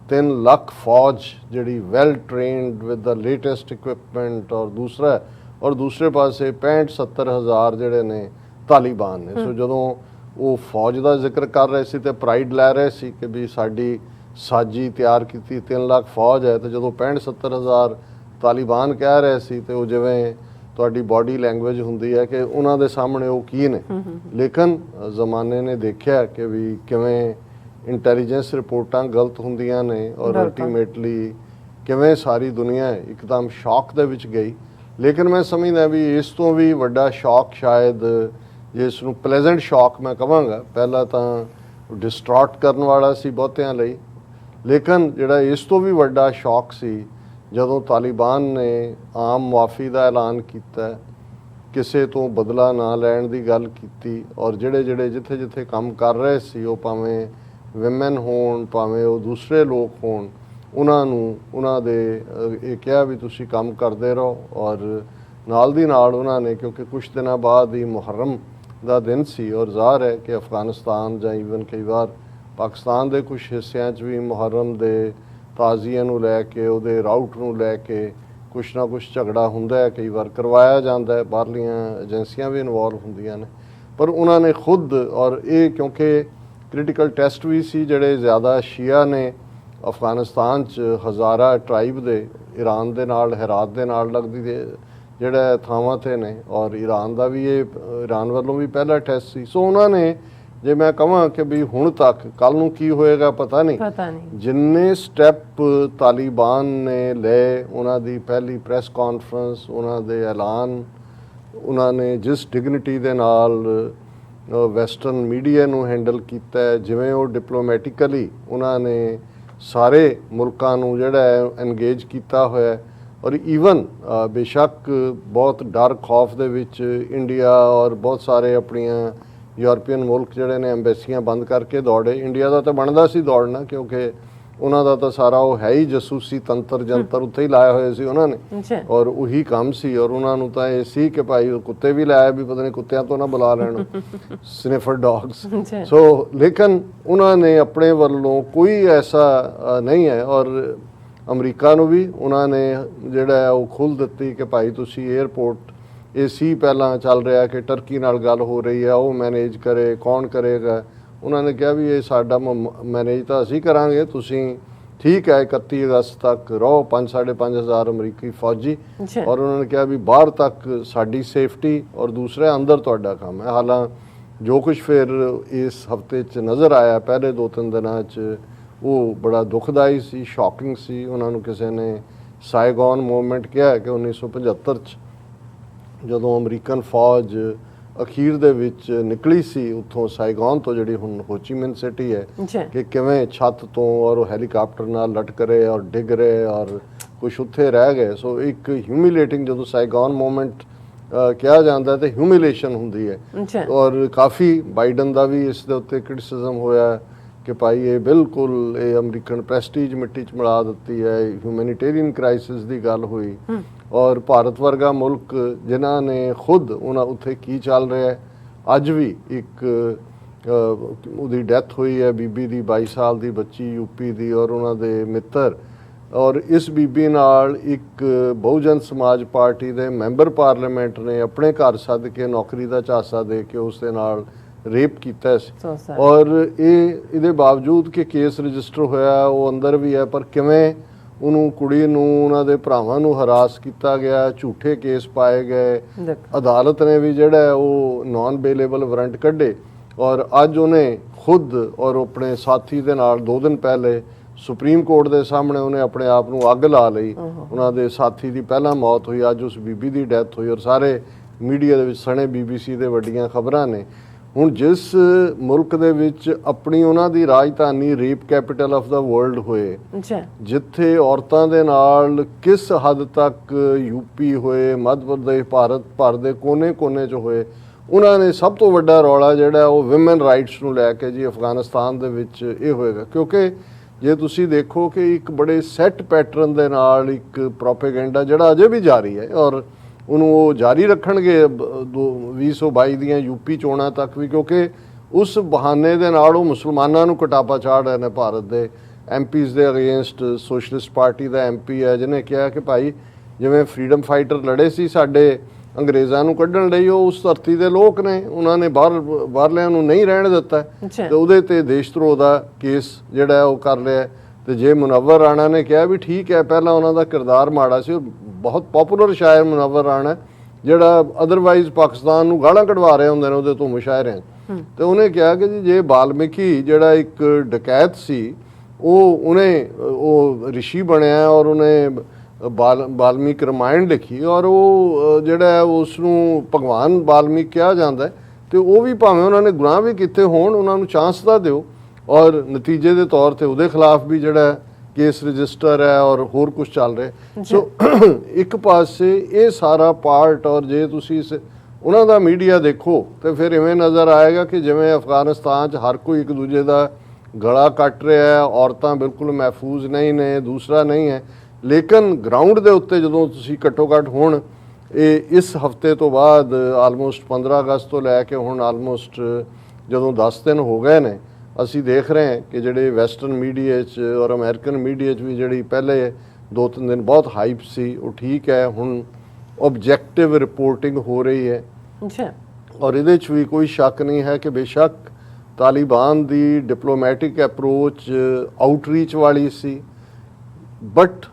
3 ਲੱਖ ਫੌਜ ਜਿਹੜੀ well trained with the latest equipment, ਔਰ ਦੂਸਰੇ ਪਾਸੇ 65-70 ਹਜ਼ਾਰ ਜਿਹੜੇ ਨੇ ਤਾਲਿਬਾਨ ਨੇ। ਸੋ ਜਦੋਂ ਉਹ ਫੌਜ ਦਾ ਜ਼ਿਕਰ ਕਰ ਰਹੇ ਸੀ ਤੇ ਪ੍ਰਾਈਡ ਲੈ ਰਹੇ ਸੀ ਕਿ ਵੀ ਸਾਡੀ ਸਾਜੀ ਤਿਆਰ ਕੀਤੀ 3 ਲੱਖ ਫੌਜ ਹੈ, ਤੇ ਜਦੋਂ 65-70 ਹਜ਼ਾਰ ਤਾਲਿਬਾਨ ਕਹਿ ਰਹੇ ਸੀ ਤੇ ਉਹ ਜਿਵੇਂ ਤੁਹਾਡੀ ਬਾਡੀ ਲੈਂਗੁਏਜ ਹੁੰਦੀ ਹੈ ਕਿ ਉਹਨਾਂ ਦੇ ਸਾਹਮਣੇ ਉਹ ਕੀ ਨੇ। ਲੇਕਿਨ ਜ਼ਮਾਨੇ ਨੇ ਦੇਖਿਆ ਕਿ ਵੀ ਕਿਵੇਂ ਇੰਟੈਲੀਜੈਂਸ ਰਿਪੋਰਟਾਂ ਗਲਤ ਹੁੰਦੀਆਂ ਨੇ ਔਰ ਅਲਟੀਮੇਟਲੀ ਕਿਵੇਂ ਸਾਰੀ ਦੁਨੀਆ ਇੱਕਦਮ ਸ਼ੌਕ ਦੇ ਵਿੱਚ ਗਈ। ਲੇਕਿਨ ਮੈਂ ਸਮਝਦਾ ਵੀ ਇਸ ਤੋਂ ਵੀ ਵੱਡਾ ਸ਼ੌਕ ਸ਼ਾਇਦ, ਜਿਸ ਨੂੰ ਪਲੇਜ਼ੈਂਟ ਸ਼ੌਕ ਮੈਂ ਕਹਾਂਗਾ, ਪਹਿਲਾਂ ਤਾਂ ਡਿਸਟਰੌਟ ਕਰਨ ਵਾਲਾ ਸੀ ਬਹੁਤਿਆਂ ਲਈ, ਲੇਕਿਨ ਜਿਹੜਾ ਇਸ ਤੋਂ ਵੀ ਵੱਡਾ ਸ਼ੌਕ ਸੀ ਜਦੋਂ ਤਾਲਿਬਾਨ ਨੇ ਆਮ ਮੁਆਫੀ ਦਾ ਐਲਾਨ ਕੀਤਾ, ਕਿਸੇ ਤੋਂ ਬਦਲਾ ਨਾ ਲੈਣ ਦੀ ਗੱਲ ਕੀਤੀ, ਔਰ ਜਿਹੜੇ ਜਿੱਥੇ ਕੰਮ ਕਰ ਰਹੇ ਸੀ, ਉਹ ਭਾਵੇਂ ਵਿਮਨ ਹੋਣ ਭਾਵੇਂ ਉਹ ਦੂਸਰੇ ਲੋਕ ਹੋਣ, ਉਹਨਾਂ ਨੂੰ ਉਹਨਾਂ ਦੇ ਇਹ ਕਿਹਾ ਵੀ ਤੁਸੀਂ ਕੰਮ ਕਰਦੇ ਰਹੋ। ਔਰ ਨਾਲ ਦੀ ਨਾਲ ਉਹਨਾਂ ਨੇ, ਕਿਉਂਕਿ ਕੁਛ ਦਿਨਾਂ ਬਾਅਦ ਹੀ ਮੁਹਰਮ ਦਾ ਦਿਨ ਸੀ, ਔਰ ਜ਼ਾਹਰ ਹੈ ਕਿ ਅਫਗਾਨਿਸਤਾਨ ਜਾਂ ਈਵਨ ਕਈ ਵਾਰ ਪਾਕਿਸਤਾਨ ਦੇ ਕੁਝ ਹਿੱਸਿਆਂ 'ਚ ਵੀ ਮੁਹਰਮ ਦੇ ਤਾਜ਼ੀਏ ਨੂੰ ਲੈ ਕੇ, ਉਹਦੇ ਰਾਊਟ ਨੂੰ ਲੈ ਕੇ ਕੁਛ ਨਾ ਕੁਛ ਝਗੜਾ ਹੁੰਦਾ ਹੈ, ਕਈ ਵਾਰ ਕਰਵਾਇਆ ਜਾਂਦਾ ਹੈ, ਬਾਹਰਲੀਆਂ ਏਜੰਸੀਆਂ ਵੀ ਇਨਵੋਲਵ ਹੁੰਦੀਆਂ ਨੇ। ਪਰ ਉਹਨਾਂ ਨੇ ਖੁਦ, ਔਰ ਇਹ ਕਿਉਂਕਿ ਕ੍ਰਿਟੀਕਲ ਟੈਸਟ ਵੀ ਸੀ, ਜਿਹੜੇ ਜ਼ਿਆਦਾ ਸ਼ੀਆ ਨੇ ਅਫਗਾਨਿਸਤਾਨ 'ਚ ਹਜ਼ਾਰਾ ਟਰਾਈਬ ਦੇ, ਈਰਾਨ ਦੇ ਨਾਲ, ਹੈਰਾਤ ਦੇ ਨਾਲ ਲੱਗਦੀ ਦੇ ਜਿਹੜਾ ਥਾਵਾਂ 'ਤੇ ਨੇ, ਔਰ ਈਰਾਨ ਦਾ ਵੀ ਇਹ ਈਰਾਨ ਵੱਲੋਂ ਵੀ ਪਹਿਲਾ ਟੈਸਟ ਸੀ। ਸੋ ਉਹਨਾਂ ਨੇ, ਜੇ ਮੈਂ ਕਹਾਂ ਕਿ ਵੀ ਹੁਣ ਤੱਕ, ਕੱਲ ਨੂੰ ਕੀ ਹੋਏਗਾ ਪਤਾ ਨਹੀਂ, ਜਿੰਨੇ ਸਟੈਪ ਤਾਲਿਬਾਨ ਨੇ ਲਏ, ਉਹਨਾਂ ਦੀ ਪਹਿਲੀ ਪ੍ਰੈਸ ਕਾਨਫਰੰਸ, ਉਹਨਾਂ ਦੇ ਐਲਾਨ, ਉਹਨਾਂ ਨੇ ਜਿਸ ਡਿਗਨਿਟੀ ਦੇ ਨਾਲ ਵੈਸਟਰਨ ਮੀਡੀਆ ਨੂੰ ਹੈਂਡਲ ਕੀਤਾ, ਜਿਵੇਂ ਉਹ ਡਿਪਲੋਮੈਟਿਕਲੀ ਉਹਨਾਂ ਨੇ ਸਾਰੇ ਮੁਲਕਾਂ ਨੂੰ ਜਿਹੜਾ ਹੈ ਐਨਗੇਜ ਕੀਤਾ ਹੋਇਆ, ਔਰ ਈਵਨ ਬੇਸ਼ੱਕ ਬਹੁਤ ਡਰ ਖੌਫ ਦੇ ਵਿੱਚ ਇੰਡੀਆ ਔਰ ਬਹੁਤ ਸਾਰੇ ਆਪਣੀਆਂ ਯੂਰਪੀਅਨ ਮੁਲਕ ਜਿਹੜੇ ਨੇ ਐਮਬੈਸੀਆਂ ਬੰਦ ਕਰਕੇ ਦੌੜੇ। ਇੰਡੀਆ ਦਾ ਤਾਂ ਬਣਦਾ ਸੀ ਦੌੜਨਾ, ਕਿਉਂਕਿ ਉਹਨਾਂ ਦਾ ਤਾਂ ਸਾਰਾ ਉਹ ਹੈ ਹੀ ਜਸੂਸੀ ਤੰਤਰ ਜੰਤਰ ਉੱਥੇ ਹੀ ਲਾਇਆ ਹੋਏ ਸੀ ਉਹਨਾਂ ਨੇ, ਔਰ ਉਹੀ ਕੰਮ ਸੀ। ਔਰ ਉਹਨਾਂ ਨੂੰ ਤਾਂ ਇਹ ਸੀ ਕਿ ਭਾਈ ਉਹ ਕੁੱਤੇ ਵੀ ਲਾਇਆ ਵੀ ਪਤਾ ਨਹੀਂ ਕੁੱਤਿਆਂ ਤੋਂ ਨਾ ਬੁਲਾ ਲੈਣ, ਸਨਿਫਰ ਡੌਗਸ। ਸੋ ਲੇਕਿਨ ਉਹਨਾਂ ਨੇ ਆਪਣੇ ਵੱਲੋਂ ਕੋਈ ਐਸਾ ਨਹੀਂ ਹੈ, ਔਰ ਅਮਰੀਕਾ ਨੂੰ ਵੀ ਉਹਨਾਂ ਨੇ ਜਿਹੜਾ ਉਹ ਖੁੱਲ੍ਹ ਦਿੱਤੀ ਕਿ ਭਾਈ ਤੁਸੀਂ ਏਅਰਪੋਰਟ, ਇਹ ਸੀ ਪਹਿਲਾਂ ਚੱਲ ਰਿਹਾ ਕਿ ਟਰਕੀ ਨਾਲ ਗੱਲ ਹੋ ਰਹੀ ਹੈ, ਉਹ ਮੈਨੇਜ ਕਰੇ, ਕੌਣ ਕਰੇਗਾ। ਉਹਨਾਂ ਨੇ ਕਿਹਾ ਵੀ ਇਹ ਸਾਡਾ ਮੈਨੇਜ ਤਾਂ ਅਸੀਂ ਕਰਾਂਗੇ, ਤੁਸੀਂ ਠੀਕ ਹੈ 31 ਅਗਸਤ ਤੱਕ ਰਹੋ, 5,500 ਅਮਰੀਕੀ ਫੌਜੀ। ਔਰ ਉਹਨਾਂ ਨੇ ਕਿਹਾ ਵੀ ਬਾਹਰ ਤੱਕ ਸਾਡੀ ਸੇਫਟੀ, ਔਰ ਦੂਸਰਾ ਅੰਦਰ ਤੁਹਾਡਾ ਕੰਮ ਹੈ। ਹਾਲਾਂ ਜੋ ਕੁਝ ਫਿਰ ਇਸ ਹਫਤੇ 'ਚ ਨਜ਼ਰ ਆਇਆ ਪਹਿਲੇ 2-3 ਦਿਨਾਂ 'ਚ, ਉਹ ਬੜਾ ਦੁਖਦਾਈ ਸੀ, ਸ਼ੌਕਿੰਗ ਸੀ। ਉਹਨਾਂ ਨੂੰ ਕਿਸੇ ਨੇ ਸਾਈਗੋਨ ਮੂਵਮੈਂਟ ਕਿਹਾ ਕਿ 1975 'ਚ ਜਦੋਂ ਅਮਰੀਕਨ ਫੌਜ ਅਖੀਰ ਦੇ ਵਿੱਚ ਨਿਕਲੀ ਸੀ ਉੱਥੋਂ ਸਾਈਗੋਨ ਤੋਂ, ਜਿਹੜੀ ਹੁਣ ਹੋਚੀਮਿਨ ਸਿਟੀ ਹੈ, ਕਿ ਕਿਵੇਂ ਛੱਤ ਤੋਂ ਔਰ ਹੈਲੀਕਾਪਟਰ ਨਾਲ ਲਟਕ ਰਹੇ ਔਰ ਡਿੱਗ ਰਹੇ ਔਰ ਕੁਛ ਉੱਥੇ ਰਹਿ ਗਏ। ਸੋ ਇੱਕ ਹਿਊਮਿਲੇਟਿੰਗ, ਜਦੋਂ ਸਾਈਗੋਨ ਮੂਵਮੈਂਟ ਕਿਹਾ ਜਾਂਦਾ ਤੇ ਹਿਊਮਿਲੇਸ਼ਨ ਹੁੰਦੀ ਹੈ। ਔਰ ਕਾਫੀ ਬਾਈਡਨ ਦਾ ਵੀ ਇਸ ਦੇ ਉੱਤੇ ਕ੍ਰਿਟਿਸਿਜ਼ਮ ਹੋਇਆ ਕਿ ਭਾਈ ਇਹ ਬਿਲਕੁਲ ਇਹ ਅਮਰੀਕਨ ਪ੍ਰੈਸਟੀਜ ਮਿੱਟੀ 'ਚ ਮਿਲਾ ਦਿੱਤੀ ਹੈ, ਹਿਊਮੈਨਿਟੇਰੀਅਨ ਕ੍ਰਾਈਸਿਸ ਦੀ ਗੱਲ ਹੋਈ। ਔਰ ਭਾਰਤ ਵਰਗਾ ਮੁਲਕ ਜਿਨ੍ਹਾਂ ਨੇ ਖੁਦ ਉਹਨਾਂ ਉੱਥੇ ਕੀ ਚੱਲ ਰਿਹਾ ਹੈ, ਅੱਜ ਵੀ ਇੱਕ ਉਹਦੀ ਡੈਥ ਹੋਈ ਹੈ ਬੀਬੀ ਦੀ, 22 ਸਾਲ ਦੀ ਬੱਚੀ ਯੂਪੀ ਦੀ, ਔਰ ਉਹਨਾਂ ਦੇ ਮਿੱਤਰ, ਔਰ ਇਸ ਬੀਬੀ ਨਾਲ ਇੱਕ ਬਹੁਜਨ ਸਮਾਜ ਪਾਰਟੀ ਦੇ ਮੈਂਬਰ ਪਾਰਲੀਮੈਂਟ ਨੇ ਆਪਣੇ ਘਰ ਸੱਦ ਕੇ ਨੌਕਰੀ ਦਾ ਝਾਂਸਾ ਦੇ ਕੇ ਉਸ ਦੇ ਨਾਲ ਰੇਪ ਕੀਤਾ ਸੀ। ਔਰ ਇਹਦੇ ਬਾਵਜੂਦ ਕਿ ਕੇਸ ਰਜਿਸਟਰ ਹੋਇਆ, ਉਹ ਅੰਦਰ ਵੀ ਹੈ, ਪਰ ਕਿਵੇਂ ਉਹਨੂੰ, ਕੁੜੀ ਨੂੰ, ਉਹਨਾਂ ਦੇ ਭਰਾਵਾਂ ਨੂੰ ਹਰਾਸ ਕੀਤਾ ਗਿਆ, ਝੂਠੇ ਕੇਸ ਪਾਏ ਗਏ। ਅਦਾਲਤ ਨੇ ਵੀ ਜਿਹੜਾ ਉਹ ਨਾਨ ਬੇਲੇਬਲ ਵਾਰੰਟ ਕੱਢੇ, ਔਰ ਅੱਜ ਉਹਨੇ ਖੁਦ ਔਰ ਆਪਣੇ ਸਾਥੀ ਦੇ ਨਾਲ 2 ਦਿਨ ਪਹਿਲੇ ਸੁਪਰੀਮ ਕੋਰਟ ਦੇ ਸਾਹਮਣੇ ਉਹਨੇ ਆਪਣੇ ਆਪ ਨੂੰ ਅੱਗ ਲਾ ਲਈ। ਉਹਨਾਂ ਦੇ ਸਾਥੀ ਦੀ ਪਹਿਲਾਂ ਮੌਤ ਹੋਈ, ਅੱਜ ਉਸ ਬੀਬੀ ਦੀ ਡੈਥ ਹੋਈ, ਔਰ ਸਾਰੇ ਮੀਡੀਆ ਦੇ ਵਿੱਚ ਸਣੇ BBC ਦੇ ਵੱਡੀਆਂ ਖਬਰਾਂ ਨੇ। ਹੁਣ ਜਿਸ ਮੁਲਕ ਦੇ ਵਿੱਚ ਆਪਣੀ ਉਹਨਾਂ ਦੀ ਰਾਜਧਾਨੀ rape capital of the world ਹੋਏ, ਜਿੱਥੇ ਔਰਤਾਂ ਦੇ ਨਾਲ ਕਿਸ ਹੱਦ ਤੱਕ ਯੂਪੀ ਹੋਏ, ਮੱਧ ਪ੍ਰਦੇਸ਼, ਭਾਰਤ ਦੇ ਕੋਨੇ-ਕੋਨੇ 'ਚ ਹੋਏ, ਉਹਨਾਂ ਨੇ ਸਭ ਤੋਂ ਵੱਡਾ ਰੌਲਾ ਜਿਹੜਾ ਉਹ ਵਿਮਨ ਰਾਈਟਸ ਨੂੰ ਲੈ ਕੇ ਜੀ ਅਫਗਾਨਿਸਤਾਨ ਦੇ ਵਿੱਚ ਇਹ ਹੋਏਗਾ। ਕਿਉਂਕਿ ਜੇ ਤੁਸੀਂ ਦੇਖੋ ਕਿ ਇੱਕ ਬੜੇ ਸੈੱਟ ਪੈਟਰਨ ਦੇ ਨਾਲ ਇੱਕ ਪ੍ਰੋਪੇਗੈਂਡਾ ਜਿਹੜਾ ਅਜੇ ਵੀ ਜਾਰੀ ਹੈ, ਔਰ ਉਹਨੂੰ ਉਹ ਜਾਰੀ ਰੱਖਣਗੇ 2022 ਦੀਆਂ ਯੂਪੀ ਚੋਣਾਂ ਤੱਕ ਵੀ, ਕਿਉਂਕਿ ਉਸ ਬਹਾਨੇ ਦੇ ਨਾਲ ਉਹ ਮੁਸਲਮਾਨਾਂ ਨੂੰ ਕਟਾਪਾ ਚਾੜ ਰਹੇ ਨੇ। ਭਾਰਤ ਦੇ MPs ਦੇ ਅਗੇਂਸਟ ਸੋਸ਼ਲਿਸਟ ਪਾਰਟੀ ਦਾ MP ਹੈ ਜਿਹਨੇ ਕਿਹਾ ਕਿ ਭਾਈ ਜਿਵੇਂ ਫਰੀडम ਫਾਈਟਰ ਲੜੇ ਸੀ ਸਾਡੇ ਅੰਗਰੇਜ਼ਾਂ ਨੂੰ ਕੱਢਣ ਲਈ, ਉਹ ਉਸ ਧਰਤੀ ਦੇ ਲੋਕ ਨੇ, ਉਹਨਾਂ ਨੇ ਬਾਹਰਲਿਆਂ ਨੂੰ ਨਹੀਂ ਰਹਿਣ ਦਿੱਤਾ, ਤੇ ਉਹਦੇ ਤੇ ਦੇਸ਼ ਧਰੋਹ ਦਾ ਕੇਸ ਜਿਹੜਾ ਉਹ ਕਰ ਲਿਆ। ਤੇ ਜੇ ਮੁਨੱਵਰ ਰਾਣਾ ਨੇ ਕਿਹਾ ਵੀ ਠੀਕ ਹੈ, ਪਹਿਲਾਂ ਉਹਨਾਂ ਦਾ ਕਿਰਦਾਰ ਮਾੜਾ ਸੀ, ਬਹੁਤ ਪਪੂਲਰ ਸ਼ਾਇਰ ਮੁਨੱਵਰ ਰਾਣਾ, ਜਿਹੜਾ ਅਦਰਵਾਈਜ਼ ਪਾਕਿਸਤਾਨ ਨੂੰ ਗਾਲਾਂ ਕਢਵਾ ਰਹੇ ਹੁੰਦੇ ਨੇ ਉਹਦੇ ਤੋਂ ਮੁਸ਼ਾਇਰਿਆਂ, ਤੇ ਉਹਨੇ ਕਿਹਾ ਕਿ ਜੀ ਜੇ ਵਾਲਮੀਕੀ ਜਿਹੜਾ ਇੱਕ ਡਕੈਤ ਸੀ, ਉਹ ਰਿਸ਼ੀ ਬਣਿਆ ਔਰ ਉਹਨੇ ਵਾਲਮੀਕ ਰਾਮਾਇਣ ਲਿਖੀ, ਔਰ ਉਹ ਜਿਹੜਾ ਉਸ ਨੂੰ ਭਗਵਾਨ ਵਾਲਮੀਕ ਕਿਹਾ ਜਾਂਦਾ, ਤੇ ਉਹ ਵੀ ਭਾਵੇਂ ਉਹਨਾਂ ਨੇ ਗੁਨਾਹ ਵੀ ਕੀਤੇ ਹੋਣ, ਉਹਨਾਂ ਨੂੰ ਚਾਂਸ ਤਾਂ ਦਿਓ। ਔਰ ਨਤੀਜੇ ਦੇ ਤੌਰ ਤੇ ਉਹਦੇ ਖਿਲਾਫ ਵੀ ਜਿਹੜਾ ਕੇਸ ਰਜਿਸਟਰ ਹੈ ਔਰ ਹੋਰ ਕੁਝ ਚੱਲ ਰਿਹਾ। ਸੋ ਇੱਕ ਪਾਸੇ ਇਹ ਸਾਰਾ ਪਾਰਟ, ਔਰ ਜੇ ਤੁਸੀਂ ਉਹਨਾਂ ਦਾ ਮੀਡੀਆ ਦੇਖੋ ਤੇ ਫਿਰ ਇਵੇਂ ਨਜ਼ਰ ਆਏਗਾ ਕਿ ਜਿਵੇਂ ਅਫਗਾਨਿਸਤਾਨ 'ਚ ਹਰ ਕੋਈ ਇੱਕ ਦੂਜੇ ਦਾ ਗਲਾ ਕੱਟ ਰਿਹਾ ਹੈ, ਔਰਤਾਂ ਬਿਲਕੁਲ ਮਹਿਫੂਜ਼ ਨਹੀਂ ਨੇ, ਦੂਸਰਾ ਨਹੀਂ ਹੈ। ਲੇਕਿਨ ਗਰਾਊਂਡ ਦੇ ਉੱਤੇ ਜਦੋਂ ਤੁਸੀਂ ਘੱਟੋ ਘੱਟ ਹੁਣ ਇਹ ਇਸ ਹਫਤੇ ਤੋਂ ਬਾਅਦ ਆਲਮੋਸਟ 15 ਅਗਸਤ ਤੋਂ ਲੈ ਕੇ ਹੁਣ ਆਲਮੋਸਟ ਜਦੋਂ 10 ਦਿਨ ਹੋ ਗਏ ਨੇ, ਅਸੀਂ ਦੇਖ ਰਹੇ ਹਾਂ ਕਿ ਜਿਹੜੇ ਵੈਸਟਰਨ ਮੀਡੀਆ 'ਚ ਔਰ ਅਮਰੀਕਨ ਮੀਡੀਆ 'ਚ ਵੀ ਜਿਹੜੀ ਪਹਿਲੇ 2-3 ਦਿਨ ਬਹੁਤ ਹਾਈਪ ਸੀ ਉਹ ਠੀਕ ਹੈ, ਹੁਣ ਆਬਜੈਕਟਿਵ ਰਿਪੋਰਟਿੰਗ ਹੋ ਰਹੀ ਹੈ। ਅੱਛਾ। ਔਰ ਇਹਦੇ 'ਚ ਵੀ ਕੋਈ ਸ਼ੱਕ ਨਹੀਂ ਹੈ ਕਿ ਬੇਸ਼ੱਕ ਤਾਲਿਬਾਨ ਦੀ ਡਿਪਲੋਮੈਟਿਕ ਅਪਰੋਚ ਆਊਟਰੀਚ ਵਾਲੀ ਸੀ, ਬਟ